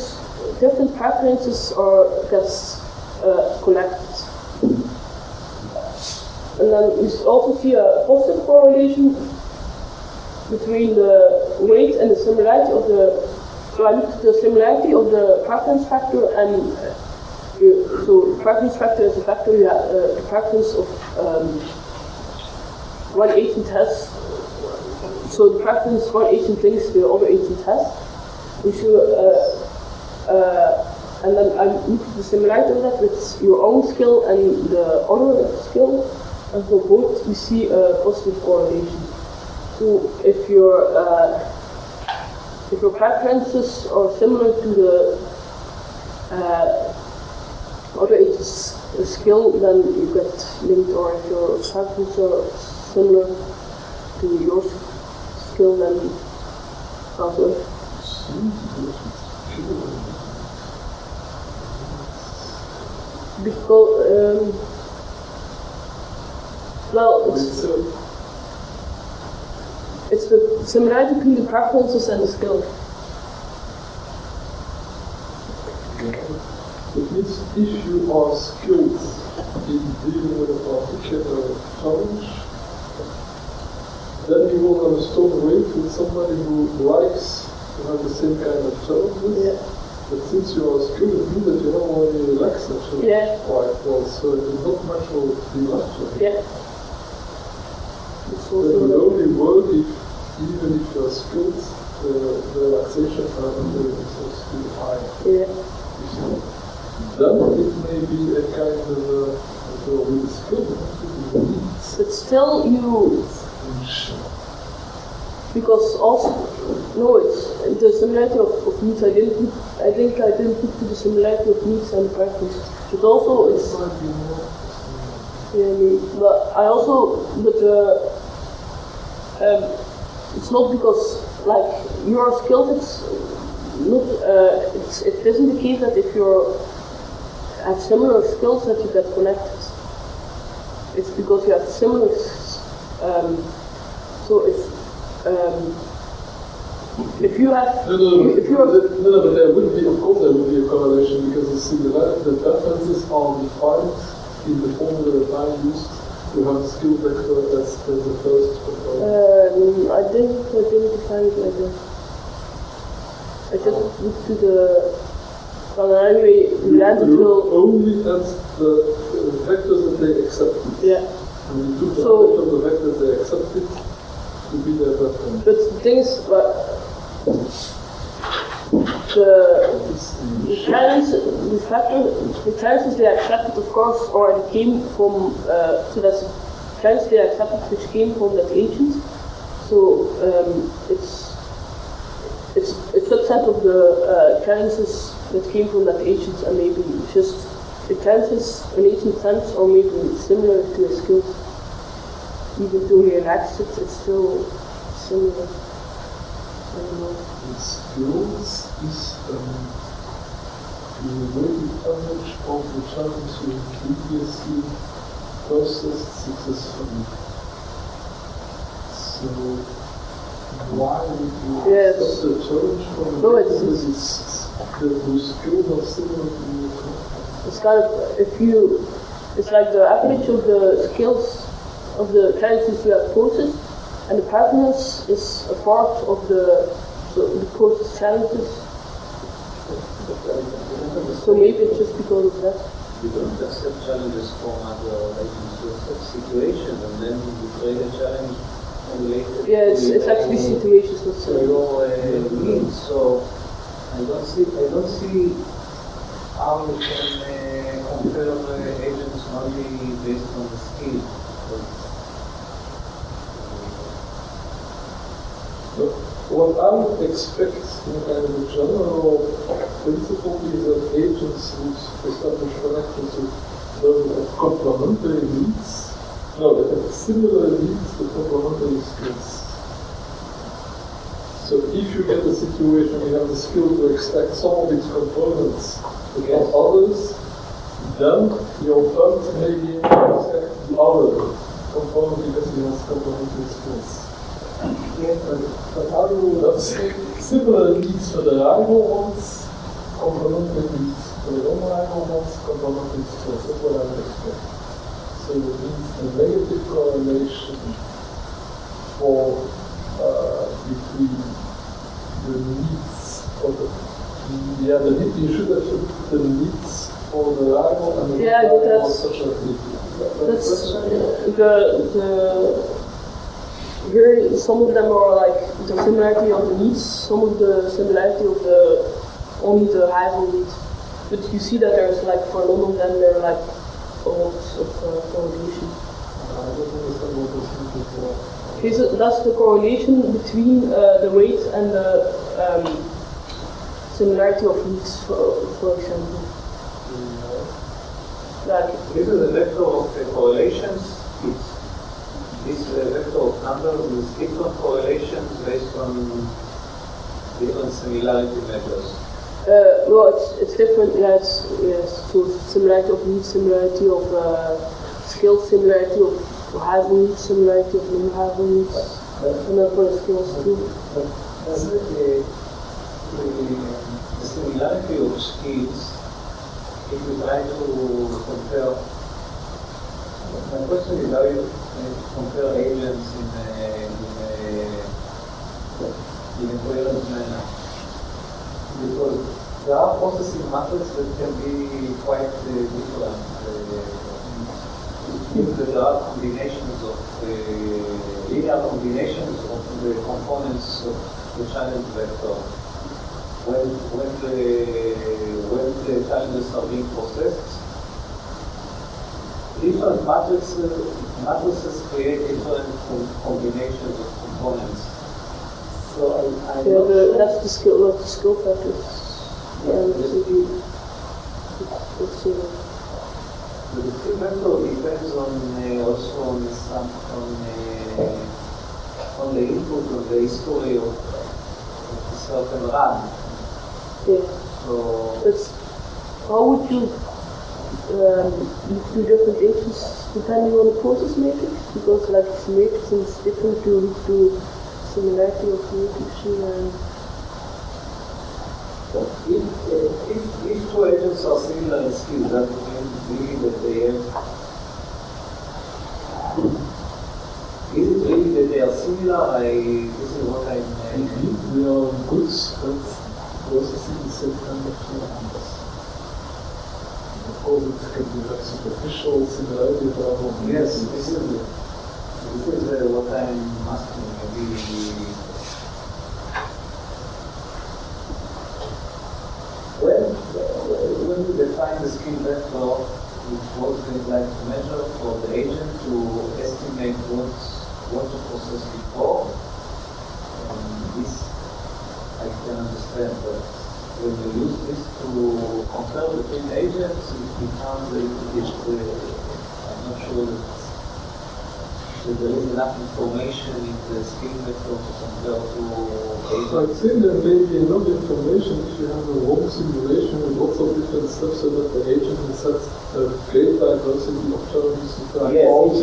preferences or gets connected. And then we also see a positive correlation between the weight and the similarity of the, so I looked at the similarity of the preference factor, and so the preference factor is the factor you have, the preference of one agent has, so the preference one agent links the other agent has. And then I looked at the similarity of that with your own skill and the other skill, and for both we see a positive correlation. So if your preferences are similar to the other agent's skill, then you get linked, or if your preferences are similar to your skill, then also. Because well, it's the similarity between the preferences and the skill. It means if you are skilled in dealing with a particular challenge, then you will have a strong weight with somebody who likes to have the same kind of challenges. Yeah. But since you are skilled, it means that you don't want to relax actually. Yeah. Quite well, so it is not much of relaxation. Yeah. That would only work if even if you're skilled, the relaxation parameter is still high. Yeah. Then it may be a kind of with skill. But still, because also it's the similarity of needs. I think I didn't put to the similarity of needs and preference. But also it's it's not because like you are skilled. It's not. It isn't the case that if you have similar skills that you get connected. It's because you have similar. So if you have, but there would be, of course, there would be a correlation because the preferences are defined in the formula that I used to have a skill vector as the first component. I didn't define it like that. I just looked to the. Anyway, only at the vectors that they accepted. Yeah. And you took the vectors they accepted to be their preference. But the thing is, the chances they accepted, of course, already came from, so that's the chance they accepted which came from that agent. So it's a subset of the chances that came from that agent, and maybe just the chances an agent sends or maybe similar to a skill. Even though he enacts it, it's still similar. I don't know. The skills is the weighted average of the challenge we previously processed successfully. So why would you accept the challenge from those skills are similar to you? It's kind of it's like the average of the skills of the challenges you have processed, and the preference is a part of the process challenges. So maybe it's just because of that. You don't accept challenges from other agents, you accept situations, and then you create a challenge related to it's actually situations, not your needs. So I don't see how you can compare agents only based on the skill. What I would expect in kind of a general principle is that agents would establish connections with complementary needs. No, they have similar needs to complementary skills. So if you get a situation where you have the skill to extract some of its components against others, then your fund may be able to extract the other component because he has complementary skills. But how do we say similar needs for the rival ones, complementary needs for the non-rival ones, complementary skills? That's what I would expect. So it means a negative correlation for between the needs of you should have the needs for the rival and the rival of such activity. Here, some of them are like the similarity of the needs, some of the similarity of only the rival needs. But you see that there's like, for a lot of them, there are like a lot of correlation. I don't understand what this means for. Okay, so that's the correlation between the weight and the similarity of needs, for example. This is a vector of correlations. This vector of numbers is different correlations based on different similarity measures. Well, it's different. Yes. So similarity of needs, similarity of skills, similarity of having needs, similarity of non-having needs, and then for the skills too. The similarity of skills, if we try to compare, my question is how you compare agents in a coherent manner. Because there are processing methods that can be quite different. If there are combinations of linear combinations of the components of the channel vector when the challenges are being processed. Different matrices create different combinations of components. So I'm not sure. That's the skill factors. The skill vector depends on also on the input of the history of a certain run. Yeah. So how would you do different agents depending on the process matrix? Because like this matrix is different to similarity of matrix and if two agents are similar in skill, that means really that they have. Is it really that they are similar? This is what I'm. Indeed, they are goods that processing the same kind of numbers. Of course, it can be like superficial similarity, but Yes, this is what I'm asking. Maybe when we define the skill vector, what we'd like to measure for the agent to estimate what to process before. This I can understand, but when we use this to compare between agents, it becomes a little bit, I'm not sure that there is enough information in the skill vector to compare to agents. I think there may be enough information if you have a long simulation with lots of different steps so that the agent has a great diversity of challenges to try out,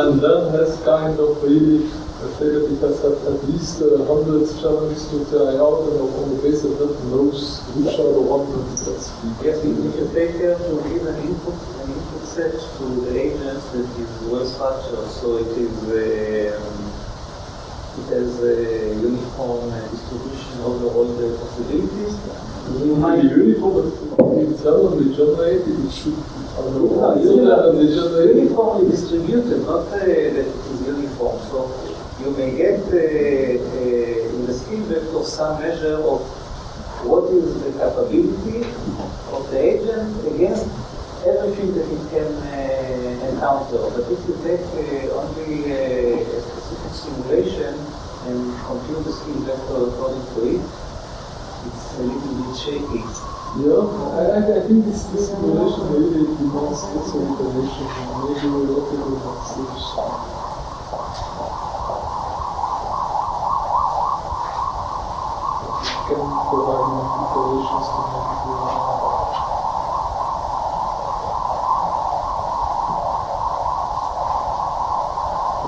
and then has kind of really, let's say that it has at least 100 challenges to try out, and on the basis of that knows which are the ones that it has. Yes, we need to take care to give an input set to the agents that is well structured, so it has a uniform distribution over all the possibilities. Uniform, but it's randomly generated, it should uniformly distributed, not that it is uniform. So you may get in the skill vector some measure of what is the capability of the agent against everything that it can encounter. But if you take only a specific simulation and compute the skill vector according to it, it's a little bit shaky. Yeah, I think this simulation really demands lots of information, maybe we're not able to stage. Can provide enough iterations to make it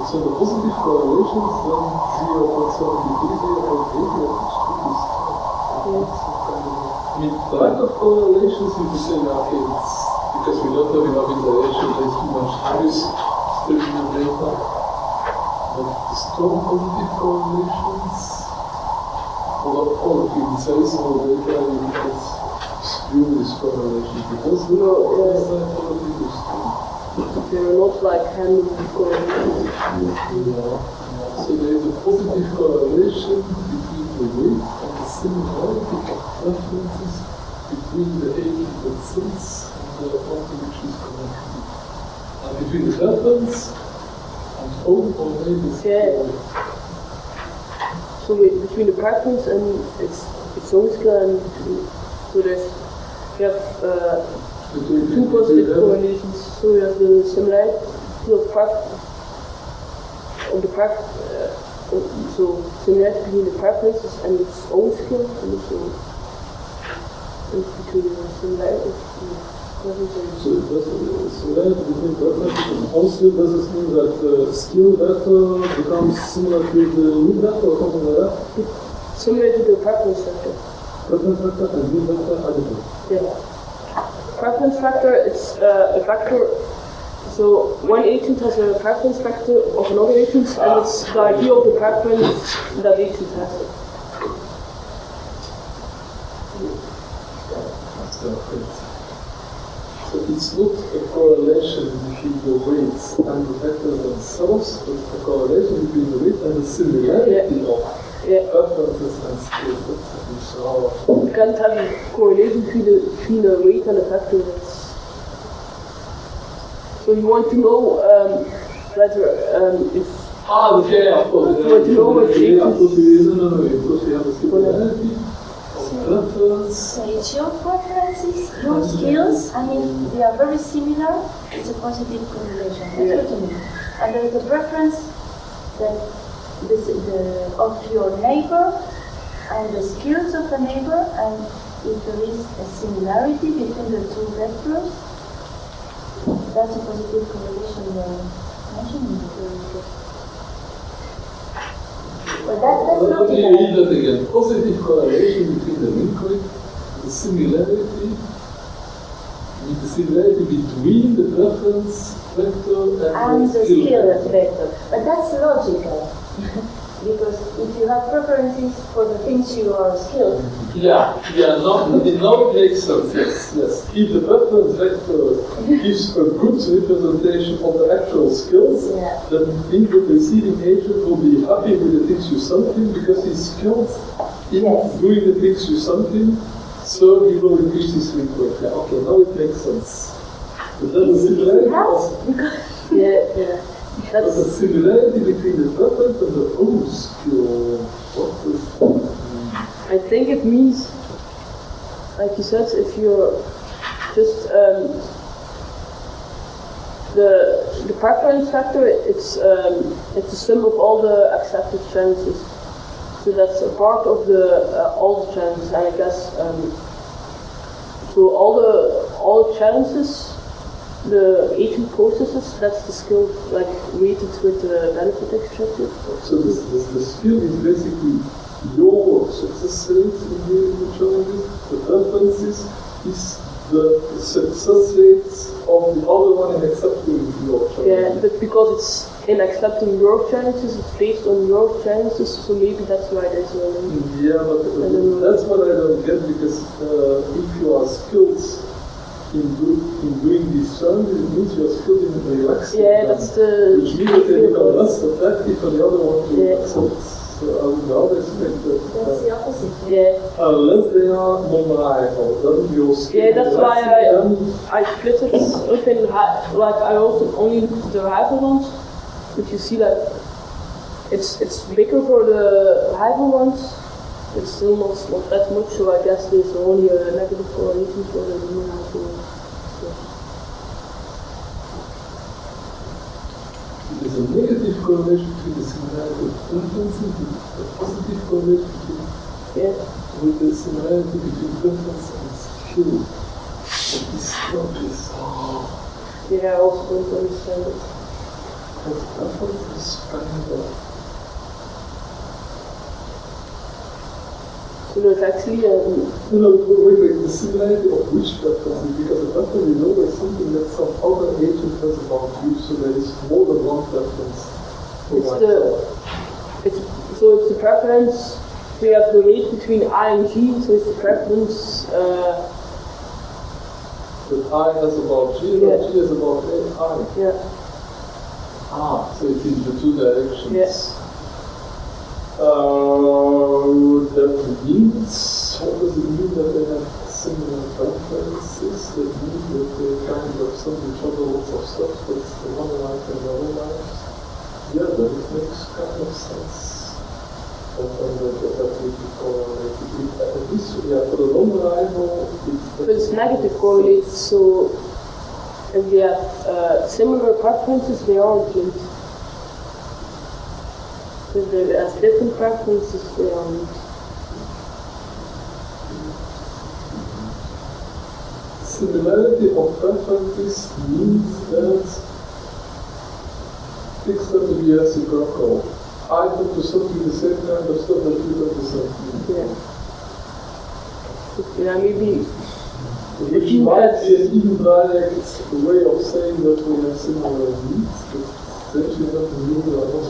so the positive correlations then 0.73, 0.80, I mean, the lack of correlations, you could say, okay, it's because we don't have enough iteration, there's too much noise still in the data. But the strong positive correlations, all of you say small data, you look at extremely strong correlations, because we are probably the strong. they're not like handling correlations. So there is a positive correlation between the weight and the similarity of references between the agent that sits and the object which is connected. And between the reference and home or maybe So between the preference and its own skill and so you have two positive correlations. So you have the similarity of the preference. So similarity between the preferences and its own skill, and also between the similarity of the preferences. So similarity between preferences and own skill, does this mean that the skill vector becomes similar to the new vector or something like that? Similar to the preference vector. Preference vector and new vector are different. Yeah. Preference vector, it's a vector. So one agent has a preference vector of another agent, and it's the idea of the preference that agent has. So it's not a correlation between the weights and the vectors themselves, but a correlation between the weight and the similarity of preferences and skills. You can't have a correlation between the weight and the vector. So you want to know whether if okay, of course. you want to know what shape Because we have a similarity of preference. So it's your preferences, your skills, I mean, they are very similar, it's a positive correlation, that's what I mean. And there is a preference that of your neighbor and the skills of the neighbor, and if there is a similarity between the two vectors, that's a positive correlation you are mentioning. But that's Let not me read that again. Positive correlation between the link weight, the similarity between the preference vector and the skill vector. But that's logical. Because if you have preferences for the things you are skilled. Now it makes sense, yes. If the preference vector gives a good representation of the actual skills, then in the receiving agent will be happy with the things you sent him because he's skilled in doing the things you sent him, so he will increase his link weight. Yeah, okay, now it makes sense. But then the similarity But the similarity between the preference and the own skill, what is I think it means, like you said, if you're just the preference factor, it's the sum of all the accepted chances. So that's a part of the all the chances, and I guess so all the chances. The agent processes, that's the skill, like weighted with the benefit extracted. So the skill is basically your success rate in dealing with challenges. The preferences is the success rates of the other one in accepting your challenges. Yeah, but because it's in accepting your challenges, it's based on your challenges, so maybe that's why there's a link. Yeah, but that's what I don't get, because if you are skilled in doing these challenges, it means you are skilled in relaxing. Yeah, that's the... Which means that they become less attractive for the other one to accept. So I would now expect that... That's the opposite. Yeah. Unless they are non-rival, then your skill... Yeah, that's why I split it up in... Like, I also only looked at the rival ones, but you see that it's bigger for the rival ones. It's still not that much, so I guess there's only a negative correlation for the non-rival ones. There's a negative correlation between the similarity of preferences, a positive correlation with the similarity between preference and skill. But this stuff is... Yeah, I also don't understand it. Because preference is kind of... So there's actually wait, the similarity of which preference? Because a preference is always something that some other agent has about you, so there is more than one preference. It's the preference, we have the weight between I and G, so it's the preference that I has about G and G has about I. Yeah. So it's in the two directions. Yes. That means, what does it mean that they have similar preferences? That means that they kind of send each other lots of stuff, but it's the one life and the other life. Yeah, that it makes kind of sense. That we could correlate it. At least, for the non-rival, it's negative correlated, so if they have similar preferences, they aren't linked. If they have different preferences, they are linked. Similarity of preferences means that things have to be reciprocal. I tend to something the same kind of stuff that you tend to something. Yeah, maybe. Which might be an indirect way of saying that we have similar needs, but essentially nothing new or not.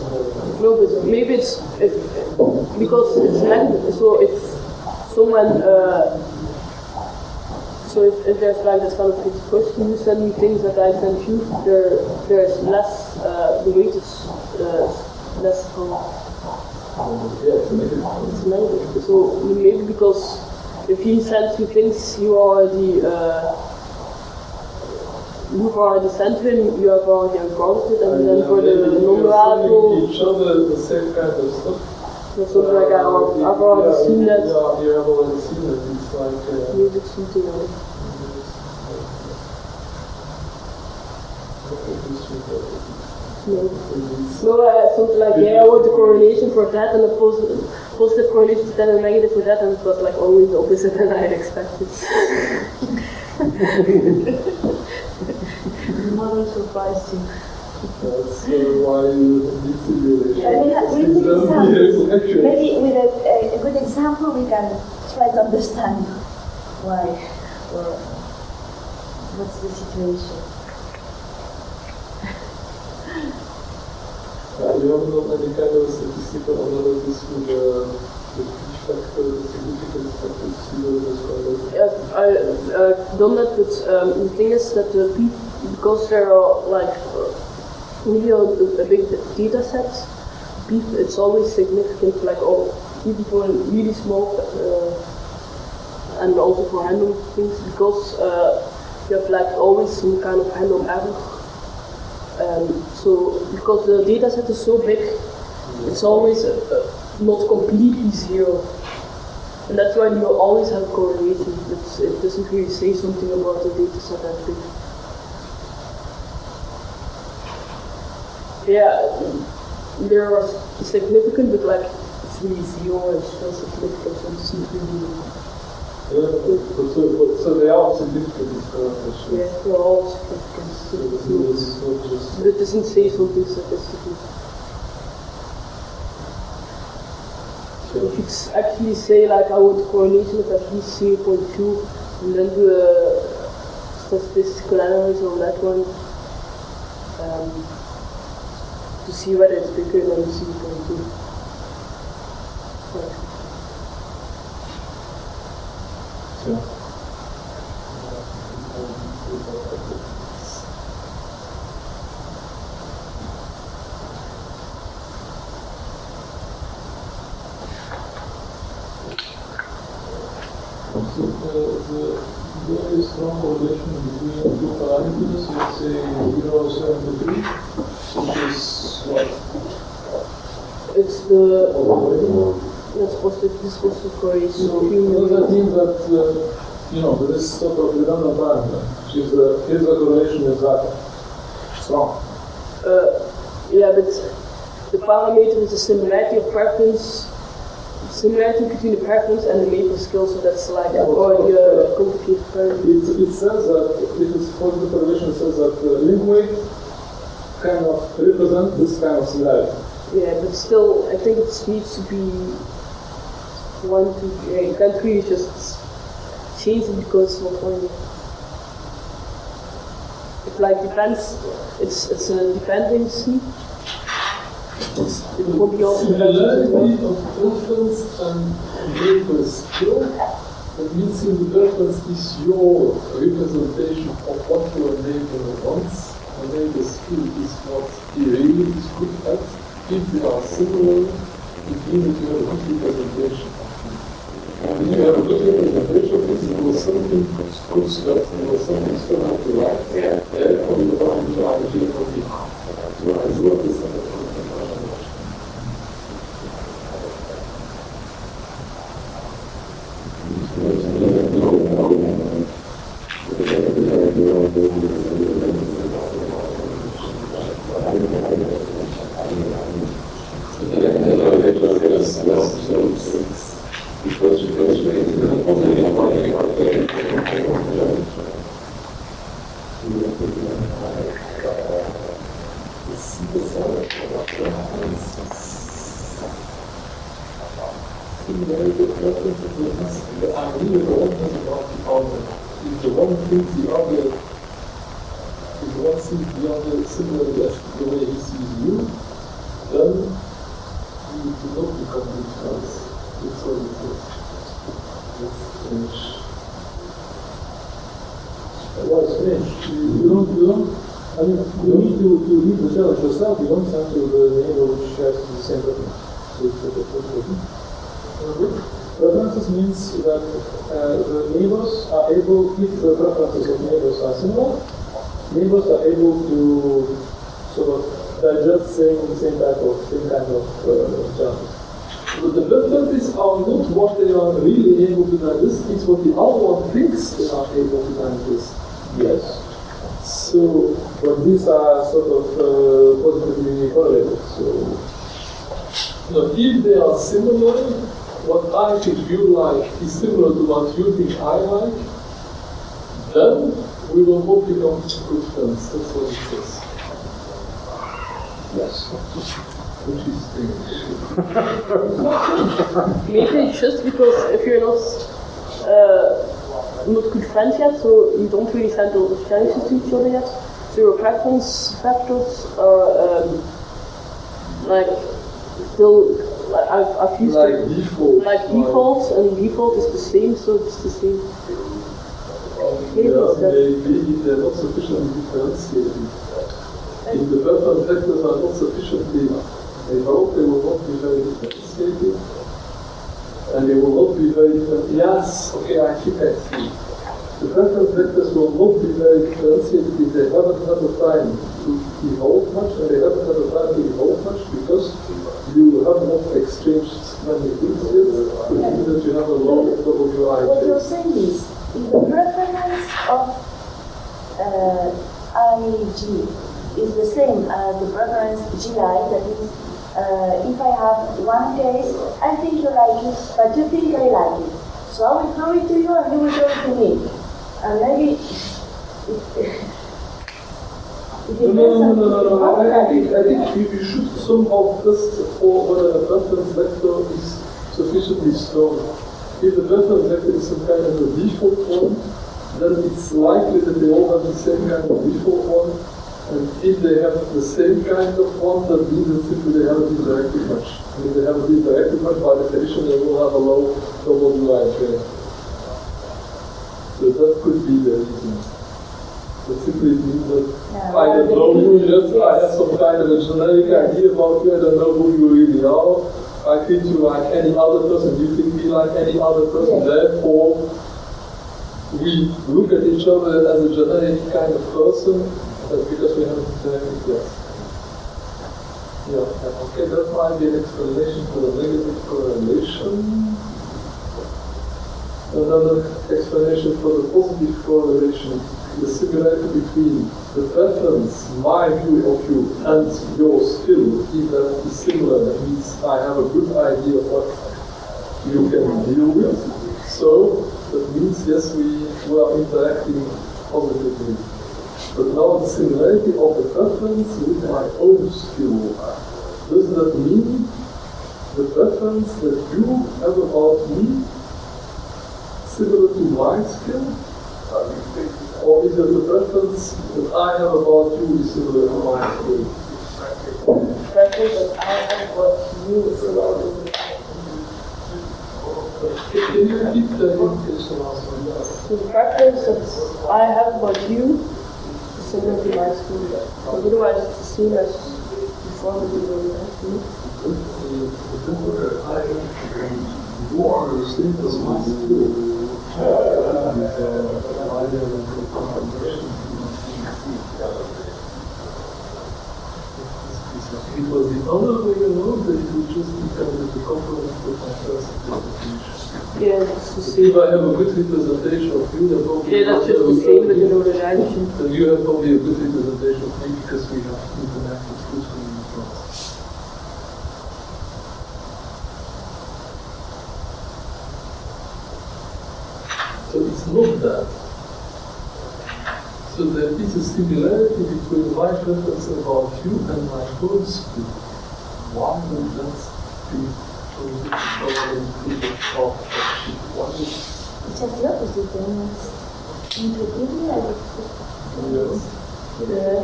No, but maybe it's because it's negative. So if someone So if there's like this kind of push, you send me things that I send you, there's less, the weight is less from. Yeah, it's negative. It's negative. So maybe because if he sends you things you've already sent him, you have already recorded it, and then for the non-radical, each other the same kind of stuff. something like that, or I've already seen that. Yeah, you have already seen it. It's like Maybe it's something else. No, something like, yeah, I want the correlation for that and a positive correlation to that and a negative for that, and it was like always the opposite than I had expected. The model surprised you. That's why you need to do it. Maybe with a good example we can try to understand why or what's the situation. You haven't done any kind of statistical analysis with the key factor, the significance factor, to see whether there's correlation? Yes, I've done that, but the thing is that the people, because there are like really a big data set, it's always significant, like even for really small and also for random things, because you have like always some kind of random error. So because the data set is so big, it's always not completely zero. And that's why you always have correlation. It doesn't really say something about the data set that big. Yeah, they are significant, but like it's really zero and still significant, so it's not really. So they are significant, these correlations. Yeah, they're all significant. But it doesn't say something statistically. So if you actually say like I want a correlation of at least 0.2 and then do a statistical analysis on that one to see whether it's bigger than 0.2. Right. Yeah. The very strong correlation between two parameters, let's say 0.73, which is what? It's the that's positive correlation. So does that mean that there is sort of redundant parameter, which is here's the correlation is that strong? Yeah, but the parameter is the similarity of preference. Similarity between the preference and the maple skill, so that's like already a complicated parameter. It says that, if it's positive correlation, it says that link weight kind of represents this kind of similarity. Yeah, but still, I think it needs to be 1, 2, 3. You can't really just change it because it's not funny. It like depends, it's a dependency. It will be also similarity of preference and maple skill. That means in the preference is your representation of what your neighbor wants, and maple skill is what he really is good at. If they are similar, it means that you have a good representation. If you have a good representation, it was something good stuff, it was something stuff to like. Therefore, you don't try to get from it. As well as Why strange? You don't. I mean, you need to lead the challenge yourself. You don't send to the neighbor which has the same preference. So it's a preference. Preferences means that the neighbors are able, if the preferences of neighbors are similar, neighbors are able to sort of digest same kind of challenges. But the preferences are not what they are really able to digest, it's what the other one thinks they are able to digest. Yes. So, but these are sort of positively correlated. So, if they are similar, what I think you like is similar to what you think I like, then we will not become good friends. That's what it says. Yes. Which is maybe just because if you're not good friends yet, so you don't really send all the challenges to each other yet, so your preference factors are like still. I've used like it default. Like default, and default is the same, so it's the same. Maybe they're not sufficiently differentiated. If the preference factors are not sufficiently developed, they will not be very differentiated. And they will not be very different. Yes, okay, I think I see. The preference vectors will not be very differentiated if they haven't had the time to evolve much, and they haven't had the time to evolve much because you have not exchanged many things yet, which means that you have a lot of WI. What you're saying is, if the preference of IG is the same as the preference GI, that is, if I have one case, I think you like it, but you think I like it. So I will throw it to you and you will throw it to me. And maybe No. I think you should somehow test for whether a preference vector is sufficiently strong. If the preference vector is some kind of a default one, then it's likely that they all have the same kind of default one. And if they have the same kind of one, that means that simply they haven't interacted much. And if they haven't interacted much, by definition, they will have a low WI train. So that could be the reason. That simply means that I don't know you yet, I have some kind of a generic idea about you, I don't know who you really are. I treat you like any other person, you treat me like any other person, therefore we look at each other as a generic kind of person, because we haven't interacted yet. Yeah, okay, that might be an explanation for the negative correlation. Another explanation for the positive correlation, the similarity between the preference, my view of you, and your skill, if that is similar, that means I have a good idea of what you can deal with. So, that means, yes, we are interacting positively. But now the similarity of the preference with my own skill, does that mean the preference that you have about me similar to my skill? Or is it the preference that I have about you is similar to my skill? The preference that I have about you is similar to my Can you repeat the implication also? So the preference that I have about you is similar to my skill. Because otherwise it's the same as before we were in high school. You are the same as my skill. It was the other way around that it would just become the complement of my first definition. Yeah, that's the same. If I have a good representation of you, then probably that's just the same, but you know the relation. Then you have probably a good representation of me because we have interacted fruitfully in the past. So it's not that. So there is a similarity between my preference about you and my own skill. Why would that be so difficult of it's just the opposite, then it's intuitively I would Yes.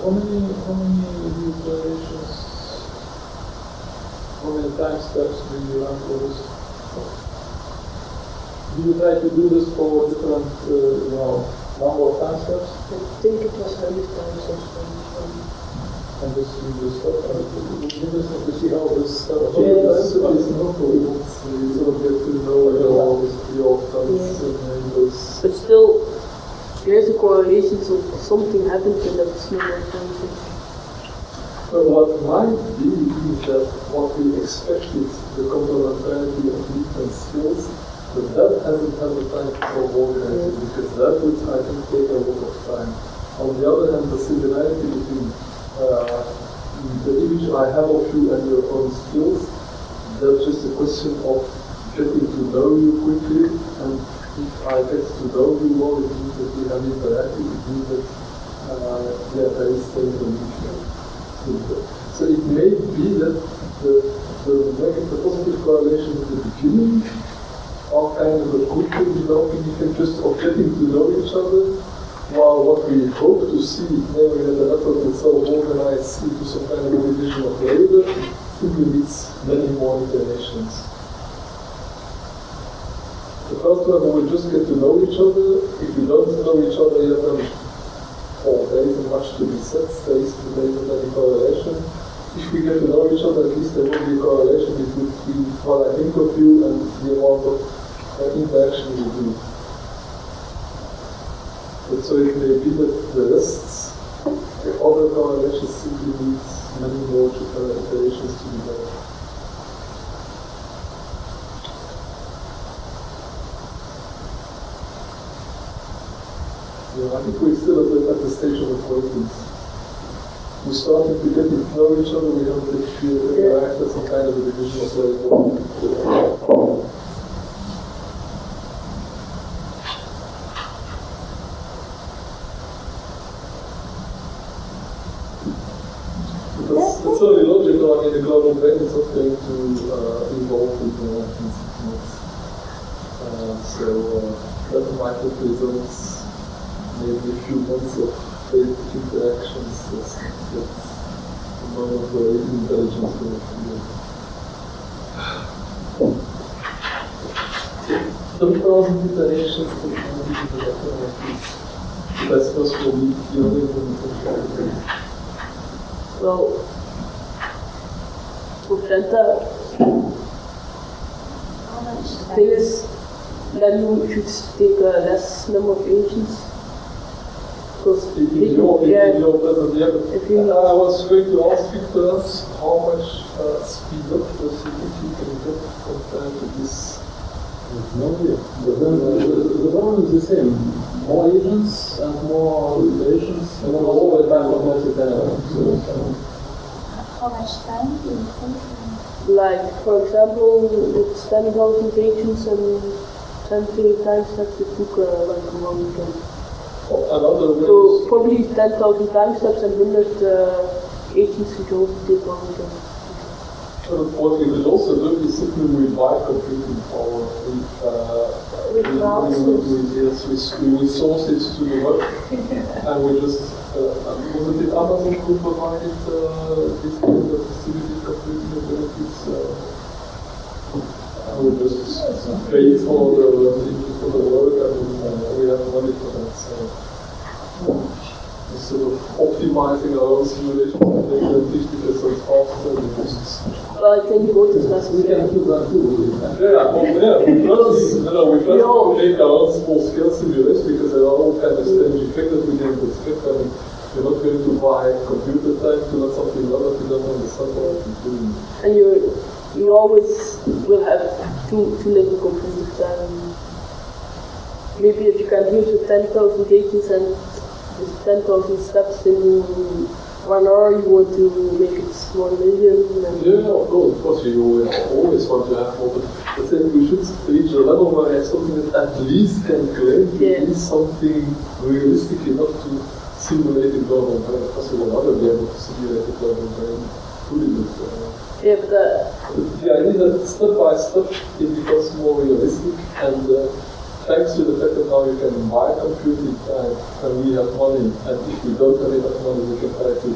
How many declarations, how many time steps do you run for this? Do you try to do this for different, number of time steps? I think it was 100 times or something. And this you just stop and you just have to see how this stuff Yes. is not for you. You sort of get to know all this your thumbs and those. But still, there is a correlation, so something happened in that small function. But what might be is that what we expected, the complementarity of different skills, but that hasn't had the time to organize it, because that would, I think, take a lot of time. On the other hand, the similarity between the image I have of you and your own skills, that's just a question of getting to know you quickly, and if I get to know you well, it means that we have interacted, it means that there is stability. So it may be that the positive correlation at the beginning are kind of a quicker developing effect just of getting to know each other, while what we hope to see, namely that the network itself organized into some kind of a division of labor, simply needs many more iterations. The first level we just get to know each other. If we don't know each other yet, then there isn't much to be said, there isn't any correlation. If we get to know each other, at least there will be a correlation between what I think of you and the amount of interaction we do. But so it may be that the rest, the other correlations simply needs many more iterations to be done. I think we're still at the stage of acquaintance. We're starting to get to know each other, we haven't interacted some kind of a division of labor. That's certainly logical. I mean, the global brain is not going to evolve in 6 months. So that might have results maybe a few months of basic interactions. That's the moment where intelligence will appear. 10,000 iterations to that's possible to the only implementation. Well, for Fanta, the thing is, then you should take a less number of agents. Because if you I was going to ask you first how much speed up does you think you can get compared to this? No idea. But then the problem is the same. More agents and more iterations and all the time of How much time do you think? like, for example, it's 10,000 agents and 10 times steps it took like 1 weekend. Another way So probably 10,000 time steps and 100 agents which also take 1 weekend. what we will also do is simply we buy computing power. We source it to the web, and we just was it Amazon who provided this kind of distributed computing abilities? We just pay for the work, and we have money for that. So instead of optimizing our own simulations, we make them 50% faster and just. Well, I think both is necessary. We can do that too. We first make our own small scale simulations because there are all kind of strange effects that we didn't expect. I mean, you're not going to buy computer time to learn something other you don't understand what you're doing. And you always will have too little computer time. Maybe if you can use with 10,000 agents and 10,000 steps in 1 hour, you want to make it 1 million. Yeah, of course, you always want to have more, but I think we should reach a level where it's something that at least can claim to be something realistic enough to simulate a global brain. Of course, we will never be able to simulate a global brain fully, but yeah, but the idea that step by step it becomes more realistic, and thanks to the fact that now you can buy computing time and we have money, and if we don't have enough money we can try to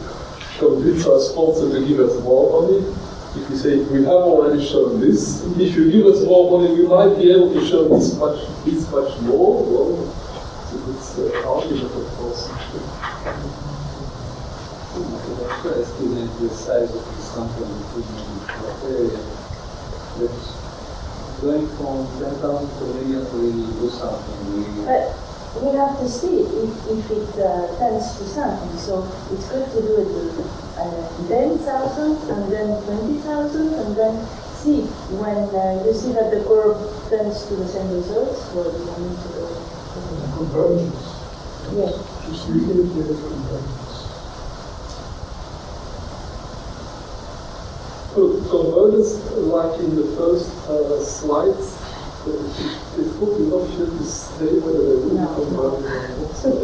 convince our sponsor to give us more money, if we say we have already shown this, if you give us more money, we might be able to show this much more. Well, it's a good argument, of course. To estimate the size of the sample material. Going from 10,000 to million will do something. We have to see if it tends to something. So it's good to do it with 10,000 and then 20,000 and then see when you see that the curve tends to the same results. Well, you need to go. Convergence. Yeah. Just really give it convergence. Convergence, like in the first slides, it's good enough here to say whether they will be convergent or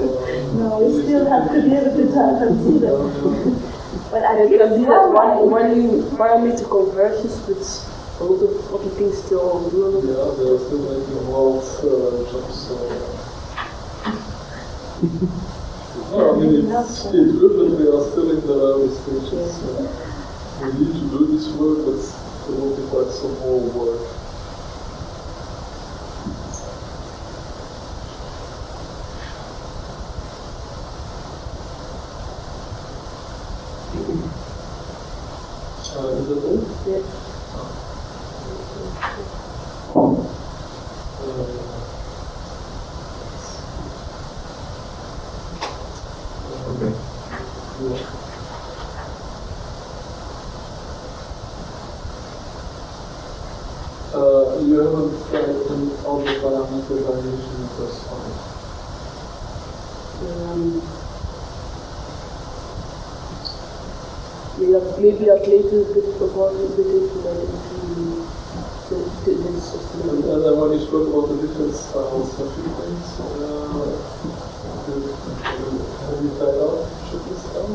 not. No, we still have to be able to try and see them. But I You can see that one one parameter converges, but a lot of other things still do. Yeah, they are still making wild jumps. No, I mean, it's good, but we are still in the early stages. We need to do this work, but there will be quite some more work. Is that all? Yeah. Okay. You haven't tried all the parameter variation in the first one. Maybe I'll later a bit about the difference to this system. And then when you spoke about the different styles, a few things, have you tried out each of these styles?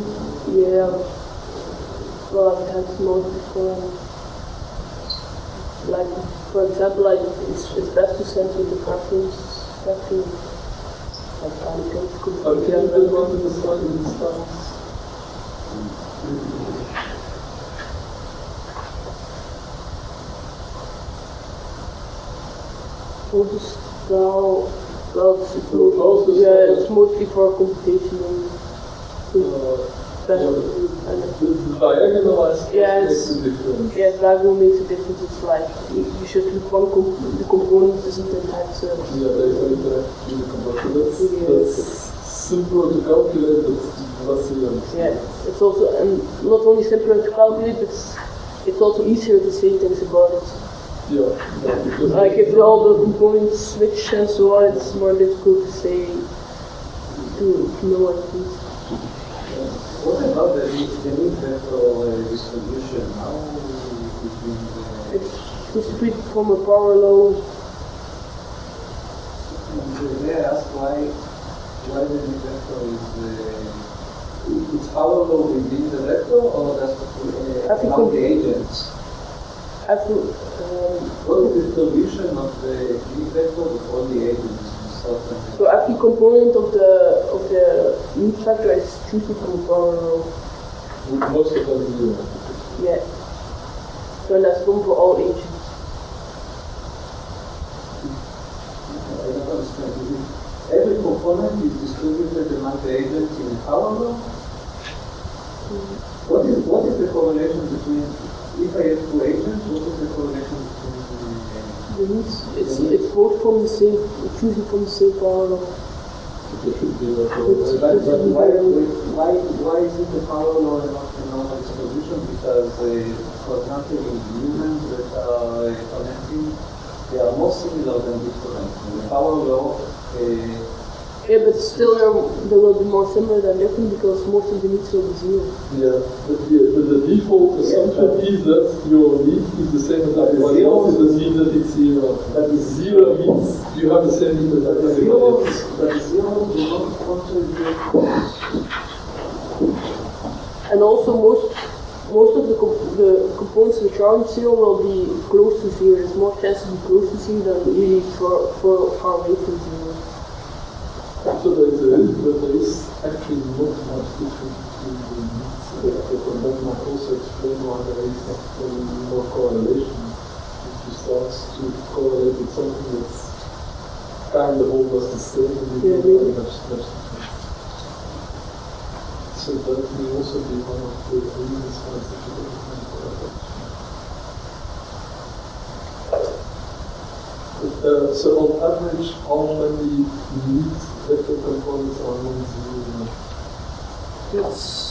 Yeah. Well, I've had most before. Like, for example, like it's best to send with the preference. Like, Can you go to the slide in the styles? Style, well, it's mostly for computation and the diagonal aspect makes a difference. Yeah, diagonal makes a difference. It's like you should look one the component isn't in type service. Yeah, they interact with the computer. That's simpler to calculate, but less easier. Yeah, it's also not only simpler to calculate, but it's also easier to say things about it. Yeah, because like if all the components switch and so on, it's more difficult to say, to know what it is. What about the mean vector distribution? How between the... It's distributed from a power law. May I ask why the mean vector is it's power law within the vector or just among the agents? What is the distribution of the mean vector with all the agents? So every component of the mean vector is chosen from a power law. most of them do. Yeah. So that's one for all agents. I don't understand. Every component is distributed among the agents in a power law? What is the correlation between, if I have two agents, what is the correlation between It's both from the same, choosing from the same power law. Why is it the power law and not the normal distribution? Because, for example, in humans that are connecting, they are more similar than different. In the power law, yeah, but still they will be more similar than different because most of the needs will be zero. Yeah, but the default assumption is that your need is the same as everybody else. It doesn't mean that it's zero. That is zero means you have the same need as everybody else. but zero do not contribute. And also most of the components which aren't zero will be close to zero. There's more chance to be close to zero than really far away from zero. after there is actually not much difference between the needs and that might also explain why there is not more correlation. If you start to correlate with something that's kind of almost the same, and you don't have much difference. So that may also be one of the reasons why it's difficult to find correlation. So on average, how many need vector components are non-zero? Yes.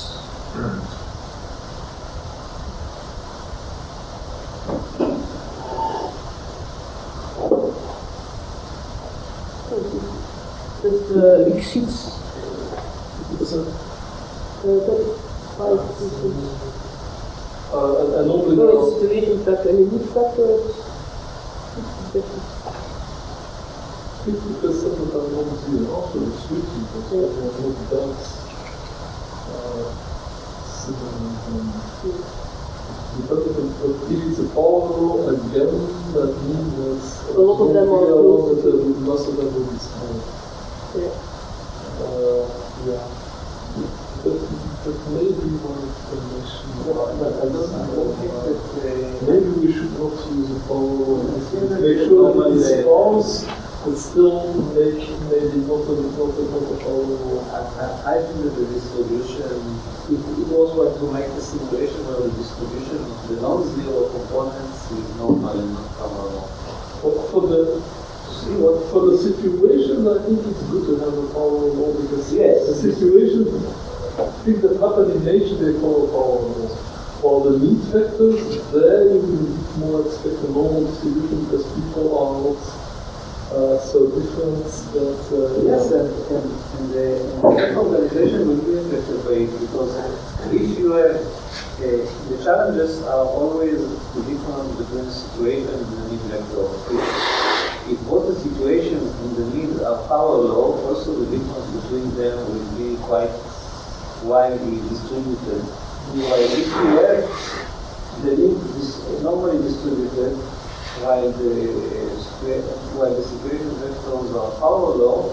That exceeds 35%. And normally No, there it's are the situation factor and the need factor is 50% that are non-zero. Also, it's tricky because we have not that similar. But if it's a power law again, that means that a lot of them are close to most of them will be small. yeah. Yeah. But maybe one explanation. Maybe we should not use a power law. Make sure that it is false, but still make maybe not a power law. I think that the distribution, it was going to make a simulation where the distribution of the non-zero components is normal and not power law. For the situation, I think it's good to have a power law because Yes. the situation, things that happen in nature, they follow power law. While the need factors, there you would more expect a normal distribution because people are not so different that... Yes, and the organization will be affected by it because if you have, the challenges are always the difference between situation and the need vector. If both the situations and the needs are power law, also the difference between them will be quite widely distributed. While if you have the need normally distributed, while the situation vectors are power law,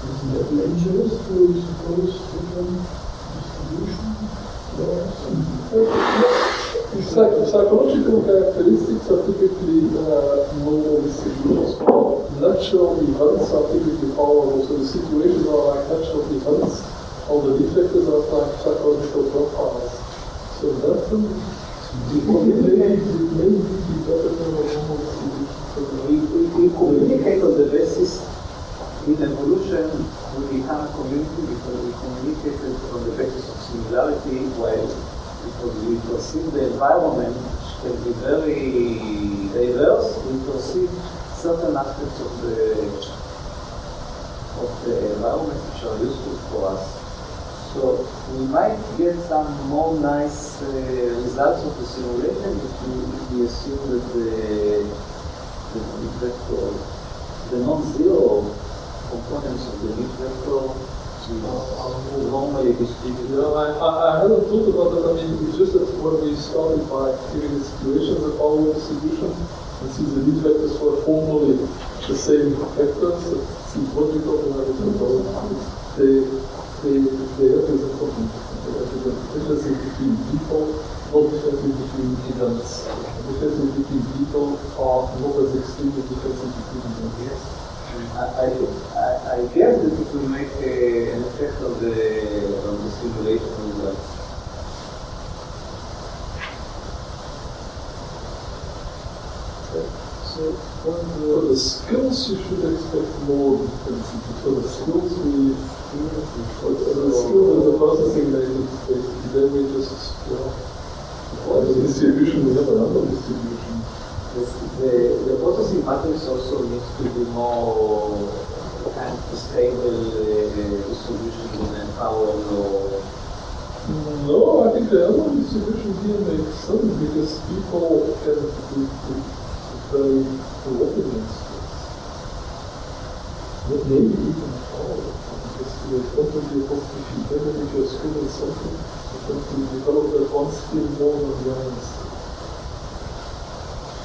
isn't that dangerous to suppose different distribution? Psychological characteristics are typically normal distributions. Natural events are typically power law, so the situations are like natural events, all the defectors are like psychological profiles. So that's it may be better than a normal distribution. we communicate on the basis in evolution we become a community because we communicated on the basis of similarity, while because we perceive the environment can be very diverse, we perceive certain aspects of the environment which are useful for us. So we might get some more nice results of the simulation if we assume that the non-zero components of the need vector are normally distributed. Yeah, I hadn't thought about that. I mean, it's just that when we started by giving the situations a power law distribution, and since the need vectors were formally the same vectors, it seems logical to have it they represent something different. They represent differences between people, not differences between events. Differences between people are not as extreme as differences between events. Yes. I guess that it will make an effect of the simulation results. So for the skills, you should expect more differences. For the skills, for the skills and the processing language, basically, then we just, for the distribution, we have another distribution. The processing matrix also needs to be more kind of stable distribution than power law. No, I think the other distribution here makes sense because people can do very coordinates. Maybe even power, because you're constantly positive feedback, and if you're skilled in something, you tend to develop that one skill more than the others.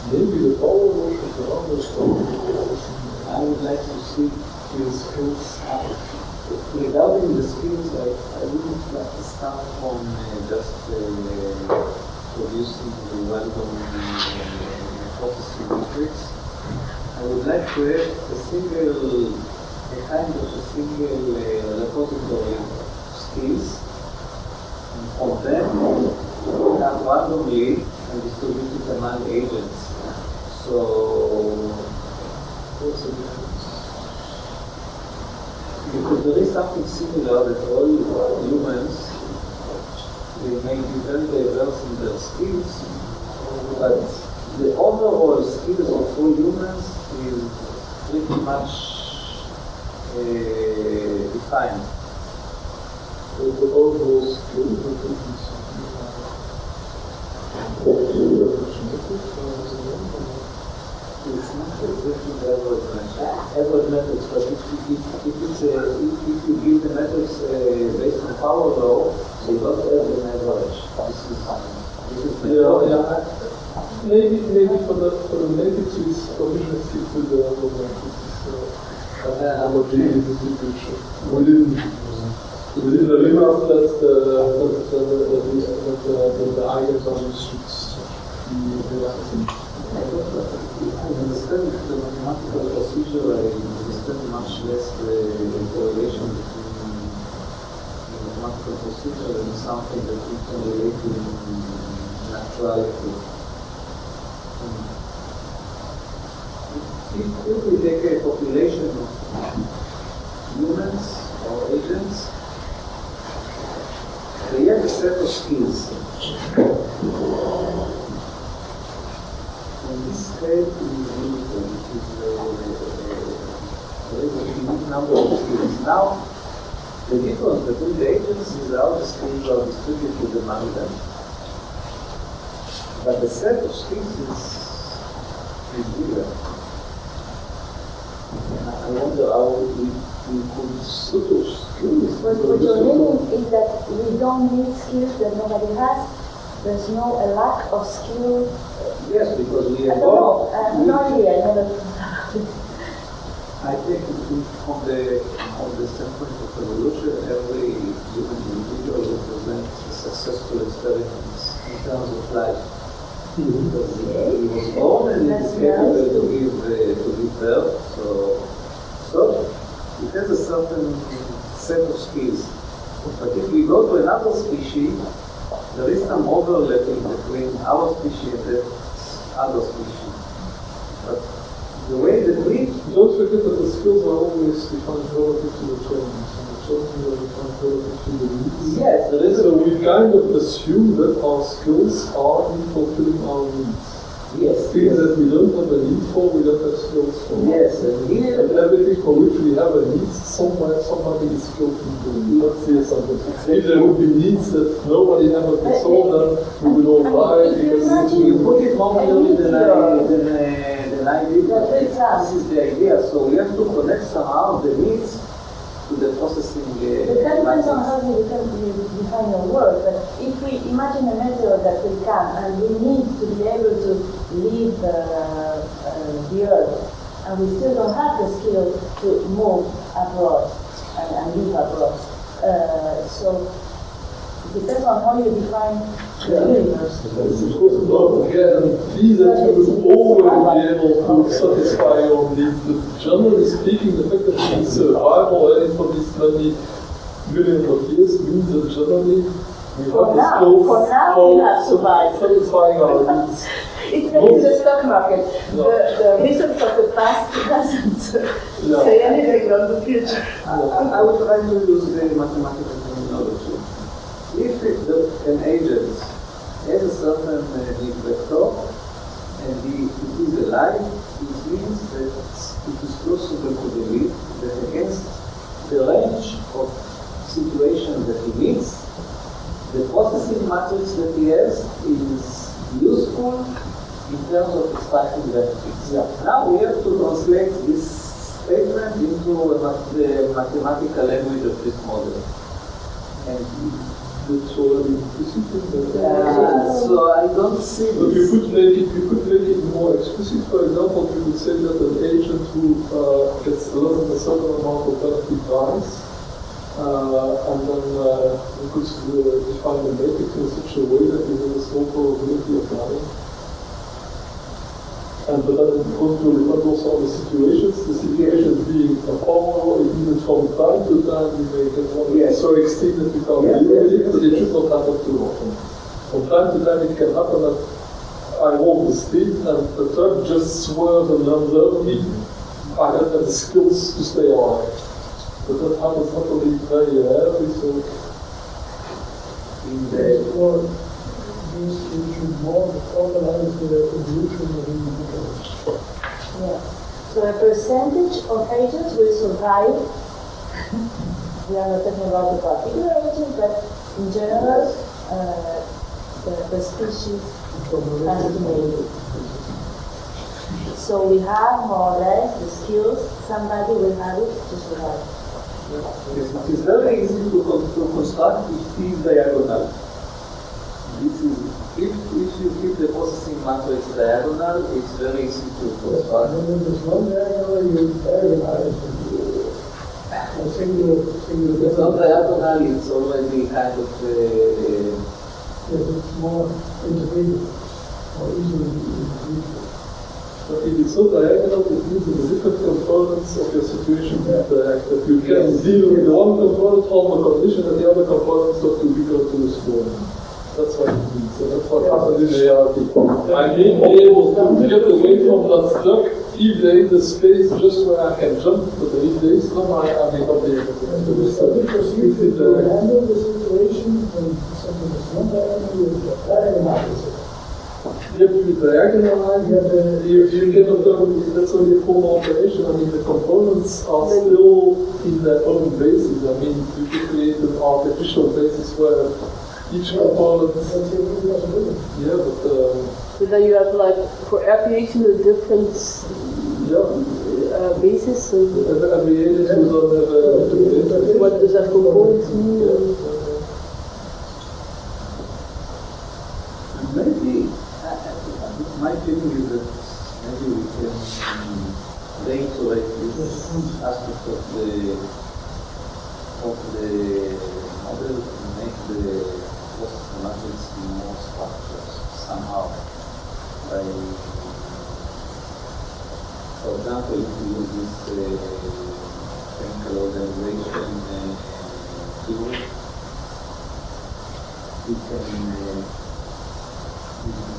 Maybe the power law should rather start. I would like to see with skills? Regarding the skills, I wouldn't like to start from just producing the random processing matrix. I would like to have a kind of a single repository of skills, and from them have randomly and distribute it among agents. So, What's the difference? because there is something similar that all humans, they may be very diverse in their skills, but the overall skills of all humans is pretty much defined. The overall skills are different. It's not exactly the average methods, but if you give the methods based on power law, they don't have an average. This is Maybe for the matrix with provision stick with the matrix analogy is the picture. Within the limit that the eigenvalues should be relaxing. I understand the mathematical procedure, I understand much less the correlation between the mathematical procedure and something that we can relate to in actuality. If we take a population of humans or agents, they have a set of skills. And this state is limited, there is a unique number of skills. Now, the difference between the agents is how the skills are distributed among them. But the set of skills is bigger. And I wonder how we could sort of skills. What you're meaning is that we don't need skills that nobody has. There's no a lack of skill. Yes, because we I have don't know. Not really. I never. I take it from the standpoint of evolution, every human individual represents a successful experiment in terms of life. Because he was born and he is capable to give birth, so it has a certain set of skills. But if we go to another species, there is some overlapping between our species and that other species. But the way that we... Don't forget that the skills are always defined relative to the trainings, and the trainings are defined relative to the needs. Yes, there is So we kind of assume that our skills are in fulfilling our needs. Yes. Things that we don't have a need for, we don't have skills for. Yes, and here... And everything for which we have a need, somebody is skilled in doing. Let's say something. If there would be needs that nobody ever could solve, then we would all die because You put it more clearly than I did. This is the idea. So we have to connect somehow the needs to the processing. But that depends on how you define your work. But if we imagine a method that will come and we need to be able to leave the earth, and we still don't have the skill to move abroad and live abroad. So it depends on how you define the universe. It's of course not guarantee that you will always be able to satisfy your needs. But generally speaking, the fact that we survive already for these many millions of years means that generally we have the skills For now we have survived. satisfying our needs. It's like the stock market. The research of the past doesn't say anything on the future. I would try to use the mathematical terminology. If an agent has a certain big vector and it is alive, it means that it is possible to believe that against the range of situations that he meets, the processing matrix that he has is useful in terms of extracting benefits. Yeah. Now we have to translate this statement into the mathematical language of this model. And That's already implicit in the So I don't see but this. you could make it more explicit. For example, you could say that an agent who gets less than a certain amount of benefit dies, and then you could define the matrix in such a way that you have a small probability of dying. But then it goes to depend also on the situations being a power, even from time to time you may get one so extreme that you can't deal with it, but it should not happen too often. From time to time it can happen that I walk the street and the truck just swerves and runs over me. I have the skills to stay alive. But that happens not only very rarely, so In the you should more organize the evolution of individuals. Yeah. So a percentage of agents will survive. We are not talking about the particular agent, but in general, the species has to make it. So we have more or less the skills, somebody will have it to survive. It is very easy to construct this diagonal. This is, if you keep the processing matrix diagonal, it's very easy to construct. When there's no diagonal, you diagonalize a singular. It's not diagonal, it's already kind of Yes, it's more integrated, more easily integrated. but if it's not diagonal, it means that the different components of your situation interact. That you can deal with the one component on the condition and the other components of the bigger to the smaller. That's what it means. So that's what happens in reality. I may be able to get away from that truck if there is a space just where I can jump, but if there is none, I may not be able to. And to handle the situation when something is not diagonal, you diagonalize it. If you diagonalize, you cannot do that's only a formal operation. I mean, the components are still in their own basis. I mean, you could create an artificial basis where each component. That's the only possibility. Yeah, but So then you have like for every agent a different basis. And every agent will have what does that component mean? maybe my feeling is that maybe we can reiterate this aspect of the model to make the process matrix more structured somehow. For example, if you use this chemical organization keyword, we can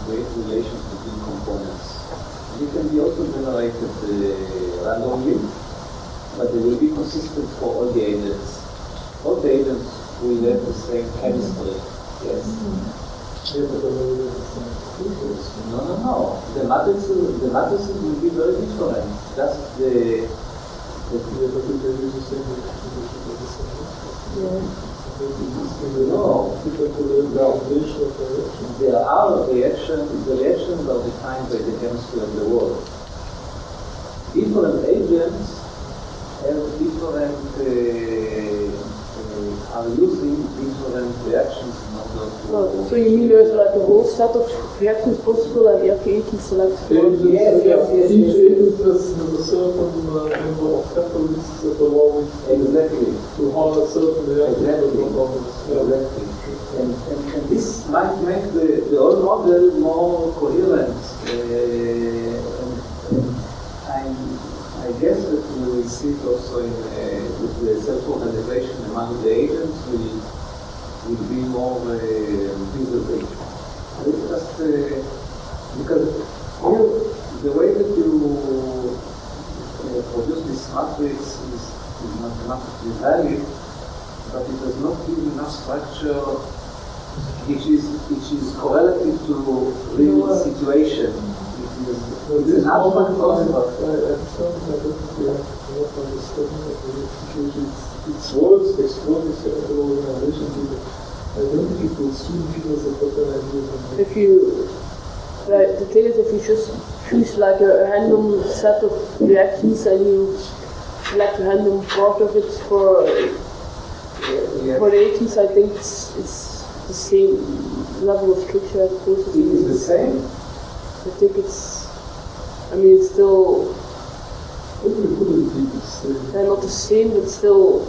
create relations between components. It can be also generated randomly, but they will be consistent for all the agents. All the agents will have the same chemistry. Yes. No. The matrices will be very different. Just the No. There are reactions. The reactions are defined by the chemistry of the world. Different agents have different are using different reactions in order to. So you mean there's like a whole set of reactions possible and every agent selects one? Yes. Each agent has a certain number of catalysts that allow it Exactly. to harness certain reactions. Exactly. And this might make the whole model more coherent. I guess that we will see it also with the self-organization among the agents will be more visible. It's just because here, the way that you produce this matrix is mathematically valid, but it does not give enough structure which is correlative to real situation. It's an abstract construct. It's words explore this organization, I don't think it will soon give us a better idea. If you, the thing is, if you just choose like a random set of reactions and you select a random part of it for the agents, I think it's the same level of structure as processing. It is the same? I think it's, I mean, it's still What do we put in the same? not the same, but still,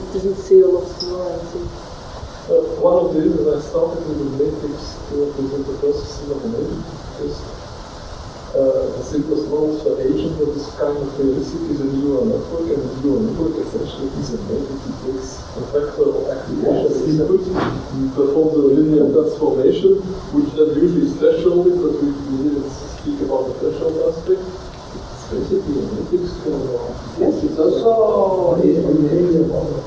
it doesn't say a lot more, I think. One of the reasons I started with the matrix to represent the processing of an agent, because the simplest models for agent that is kind of realistic is a neural network, and a neural network essentially is a matrix. It takes a vector of activation input, performs a linear transformation, which then usually is thresholded, but we didn't speak about the threshold aspect. It's basically a matrix. Yes, it's also in a linear model.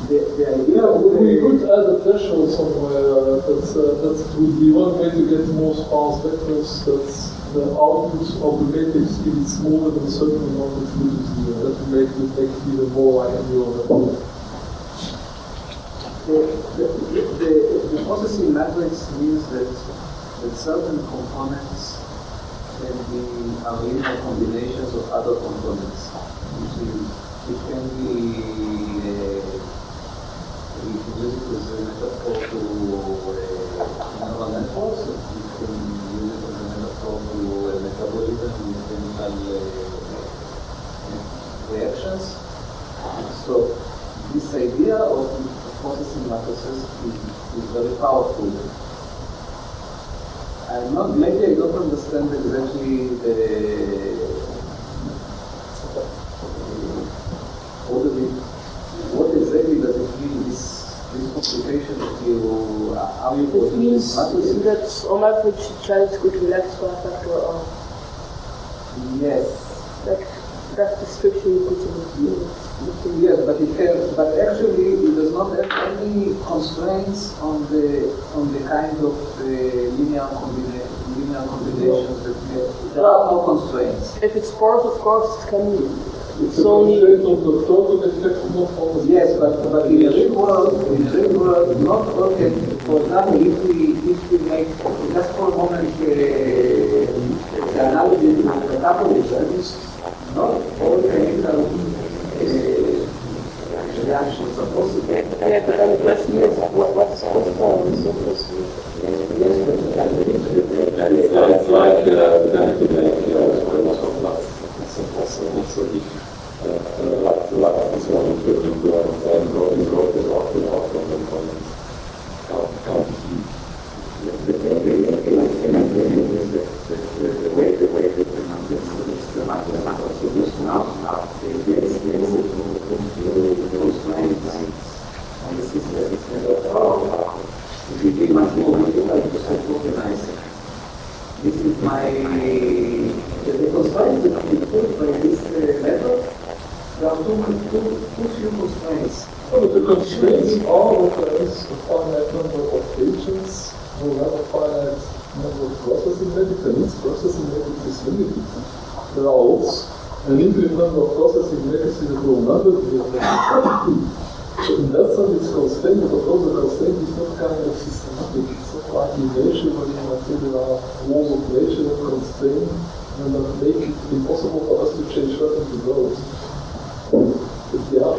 the idea of We could add a threshold somewhere. That would be one way to get more sparse vectors. That's the output of the matrix is smaller than a certain amount of fluids here. That would make it even more like a neural network. the processing matrix means that certain components can be linear combinations of other components. It can be, we can use it as a metaphor to neural networks. You can use it as a metaphor to metabolism in chemical reactions. So this idea of processing matrices is very powerful. Maybe I don't understand exactly what exactly does it mean, this complication how you It means matrices? that on average the child could relax by a factor of, Yes. like, that's the structure you put in it. Yes, but actually it does not have any constraints on the kind of linear combinations that we have. There are no constraints. If it's sparse, of course, it can be. It's a constraint of the totalbenefit, not on the. Yes, but in the real world, not all can. For example, if we make just for a moment the analogy to the metabolism, not all chemical reactions are possible. Yeah, but then the question is, what's possible and so possible? It's like then to make lots of life. It's impossible. So if life is one of the components and growth is often the components can't be. The way the mathematical solution now is and this is it will be much more difficult to organize. This is the constraints that we put by this method. There are two few constraints. Well, the constraints are that there is a finite number of agents who have a finite number of processing methods, and each processing method is limited. There are lots, an infinite number of processing methods in a whole number. So in that sense it's constrained, but of course the constraint is not kind of systematic. It's not like in nature where you might say there are laws of nature that constrain and that make it impossible for us to change that into growth. But yeah,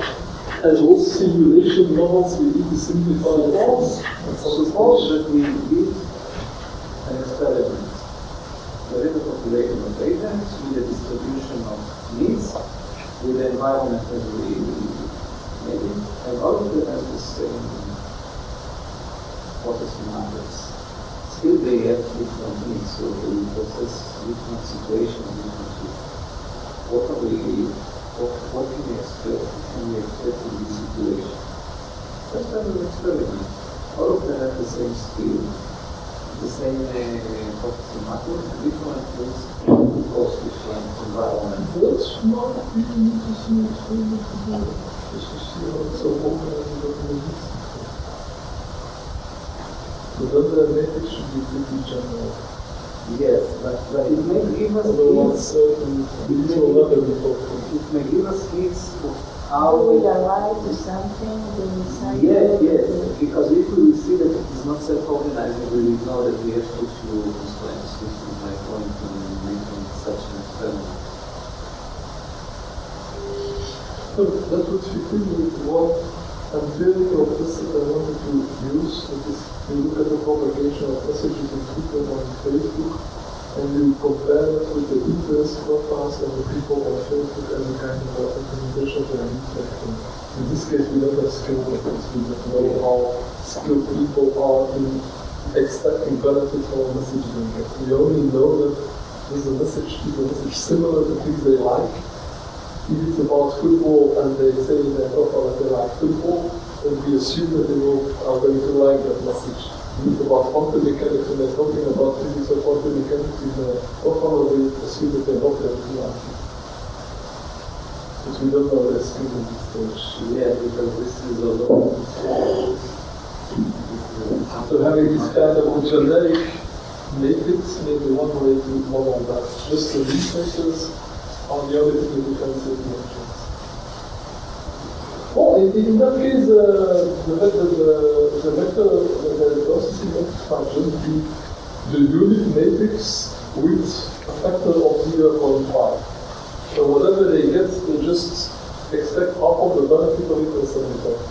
as all simulation models, we need to simplify the forms. Suppose that we did an experiment. There is a population of agents with a distribution of needs, with the environment as we made it, and all of them have the same processing matrix. Still they have different needs, so they process different situations differently. What can we expect in this situation? Just an experiment. All of them have the same skill, the same processing matrix, different things, of course, different environment. That's not really need to see experiment to do it. Just to see how it's so organized and organized. So then the matrix should be pretty general. Yes, but it may give us Otherwise, hints. it will not be important. It may give us hints of How how we arrive to something, the inside. Yes, because if we will see that it is not self-organizing, we will know that we have too few constraints. This is my point in making such an experiment. that would fit in with what unveiling of this that I wanted to use. That is, you look at the propagation of messages in Twitter and on Facebook, and you compare it with the interest profiles of the people on Facebook and the kind of recommendations they are reflecting. In this case, we don't have skilled workers. We don't know how skilled people are in extracting benefit from a message they get. We only know that there's a message similar to things they like. If it's about football and they say in their profile that they like football, then we assume that they are going to like that message. If it's about quantum mechanics and they're talking about physics or quantum mechanics in their profile, we assume that they're not going to like it. But we don't know their skill at this stage. Yeah, because this is a lot. So having this kind of generic matrix may be one way to model that. Just the researchers are the only thing that differentiate the options. Well, in that case, the vector, the processing matrix function would be the unit matrix with a factor of 0.5. So whatever they get, they just extract half of the benefit of it and send it back.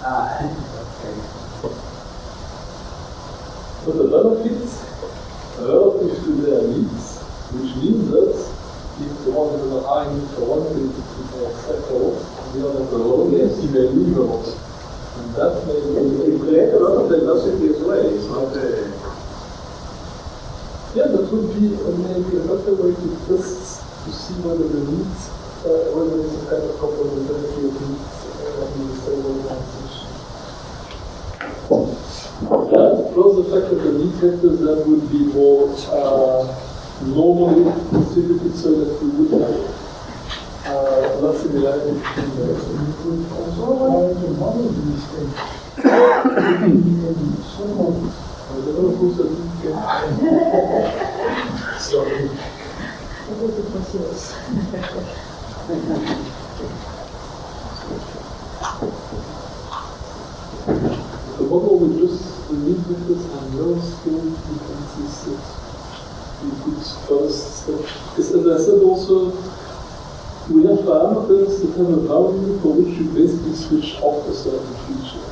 Okay. So the benefits relative to their needs, which means that if the one has a high need for one thing, it may accept a lot, and the other has a low need, he may leave a lot. And that may be create a lot of diversity as well. It's not yeah, that would be maybe a better way to test to see whether the needs, whether there's a kind of complementarity of needs in the same organization. Plus the fact that the need vectors then would be more normally distributed so that we would have less similarity between the Also, try to model these things. I don't know who's a lead. Sorry. The model with just the lead vectors and no scale differences that we could first step. Because as I said also, we have parameters that have a value for which you basically switch off a certain feature.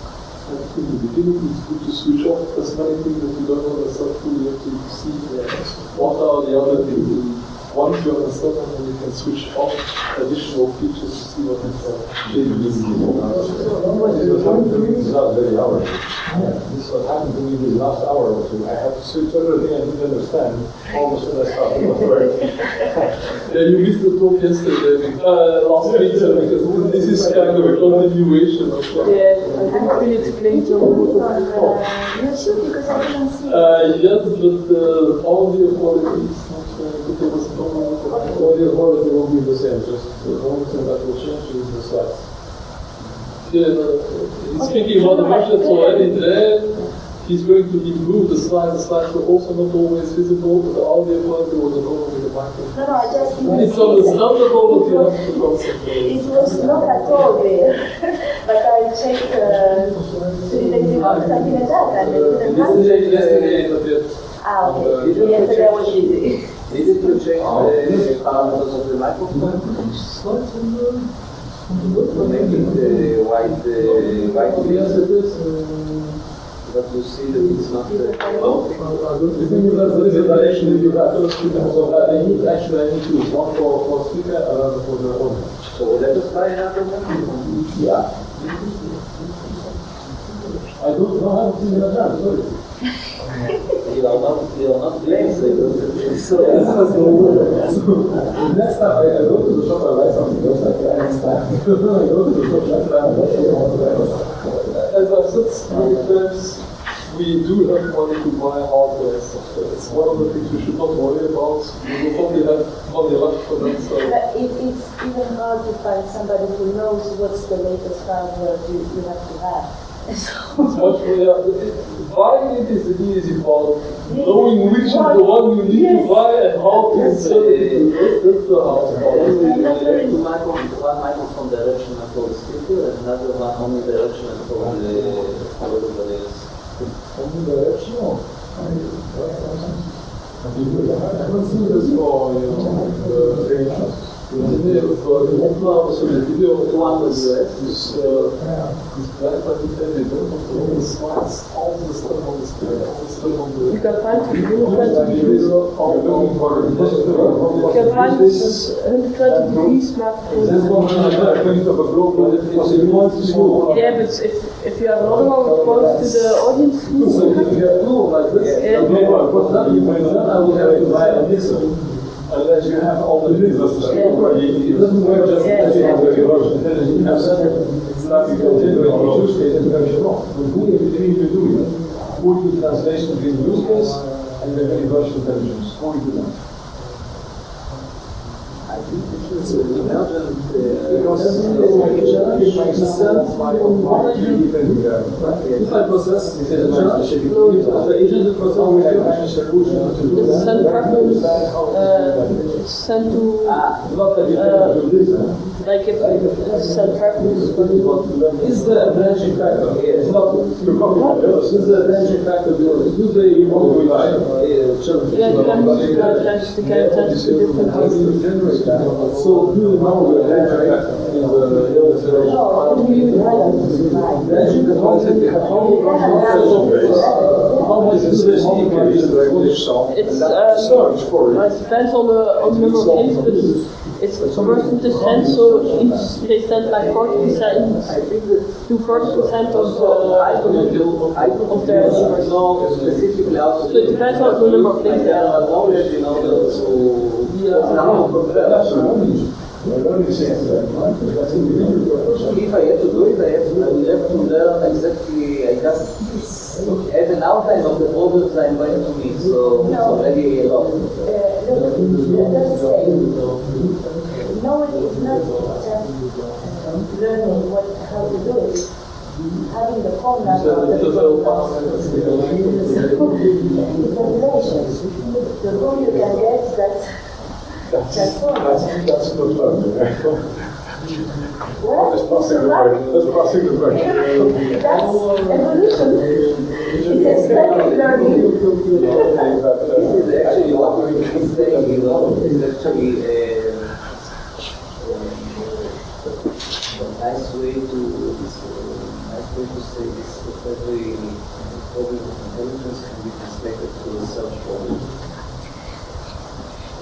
And in the beginning, it's good to switch off as many things that you don't understand fully until you see what are the other things. Once you understand them, then you can switch off additional features to see what is This was happened to me this last very hour. This was happened to me this last hour or two. I had to switch everything I didn't understand. All of a sudden I started to work. Yeah, you missed the talk yesterday, last week, because this is kind of a continuation of that. Yeah, I think we explained to You're sure because I didn't see it. Yes, but the audio quality is not very good. There was no Audio quality will be the same, just the only thing that will change is the slides. Yeah, he's speaking about the versions already there. He's going to improve the slides. The slides were also not always visible, but the audio quality was a problem with the microphone. No, I just didn't It's see understandable, but you have to concentrate. it was not at all there. But I checked 3 days ago, something like that, and it didn't happen. Yesterday, but yet. Ah, okay. Yesterday I was busy. Needed to change the parameters of the microphone. To make it white Yes, it is. but you see that it's not The thing is that there is a direction if you have two speakers, so I need to use one for speaker, another for the audio. So let us try another one. Yeah. I don't know how to do that, sorry. You are not playing so Next time I go to the shop, I buy something else like that. Next time I go to the shop, As I said many times, we do have money to buy hardware and software. It's one of the things we should not worry about. We will probably have money left for that. So. But it's even hard to find somebody who knows what's the latest hardware you have to have. It's much more, buying it is the easy part. Knowing which is the one you need to buy and how to insert it, that's the hard part. one microphone directional for the speaker and another one only directional for everybody else. Only directional? I haven't seen this for, the de opname van de video dus blijkt dat niet evident, want de hele slides al de stem van de spreker, al de stem van de... You can find 120 degrees. You can find 120 degrees, maar... Yeah, but if you have another one close to the audience, unless you have all the business to speak, it doesn't work just as you have the version. You have certain stuff you can generate in use case and version wrong. But who you need to do it? Who you translation between use case and the very version intelligence? Who you do that? I think this is emergent Because if I process the agent process we have a solution to do it's sent preference, it's sent to, like if it's sent preference. Is the branching factor? It's not your copy. Is the branching factor? Do they want to rely? Yeah, you can multiply the characters to different things. So do you know the branching factor in the illustration? How do you Branching factor, how much is this multiplication? It's search for it depends on the number of things, but it's percentage sent, so each they send like 40% to 40% of their numbers. specifically also. So it depends on the number of things they have. Knowledge in order to if I have to do it, I will have to learn exactly, I just have an outline of the problems I'm going to meet, so it's already a lot. Knowing is not just learning how to do it. Having the formula for the calculations. The more you can get, that's formula. That's good learning. Well, That's passing the word. That's passing the word. that's evolution. It's extended learning. This is actually what we're saying, is actually a nice way to say this, that every problem of intelligence can be translated to a search problem.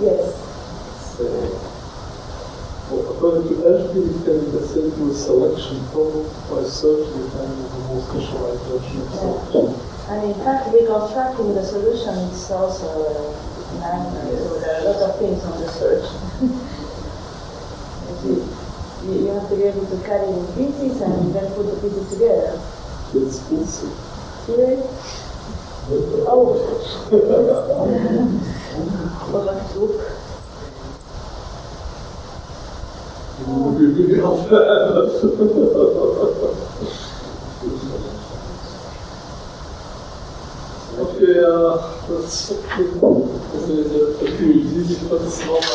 Yes. According to Ashby, it can be sent to a selection problem by searching the kind of the most specialized version of selection. And in fact, reconstructing the solution is also a nightmare. So there are a lot of things on the search. You have to be able to cut it in pieces and then put the pieces together. It's easy. Really? Oh. Well, that's good. Okay, let's take a few easy, but it's not my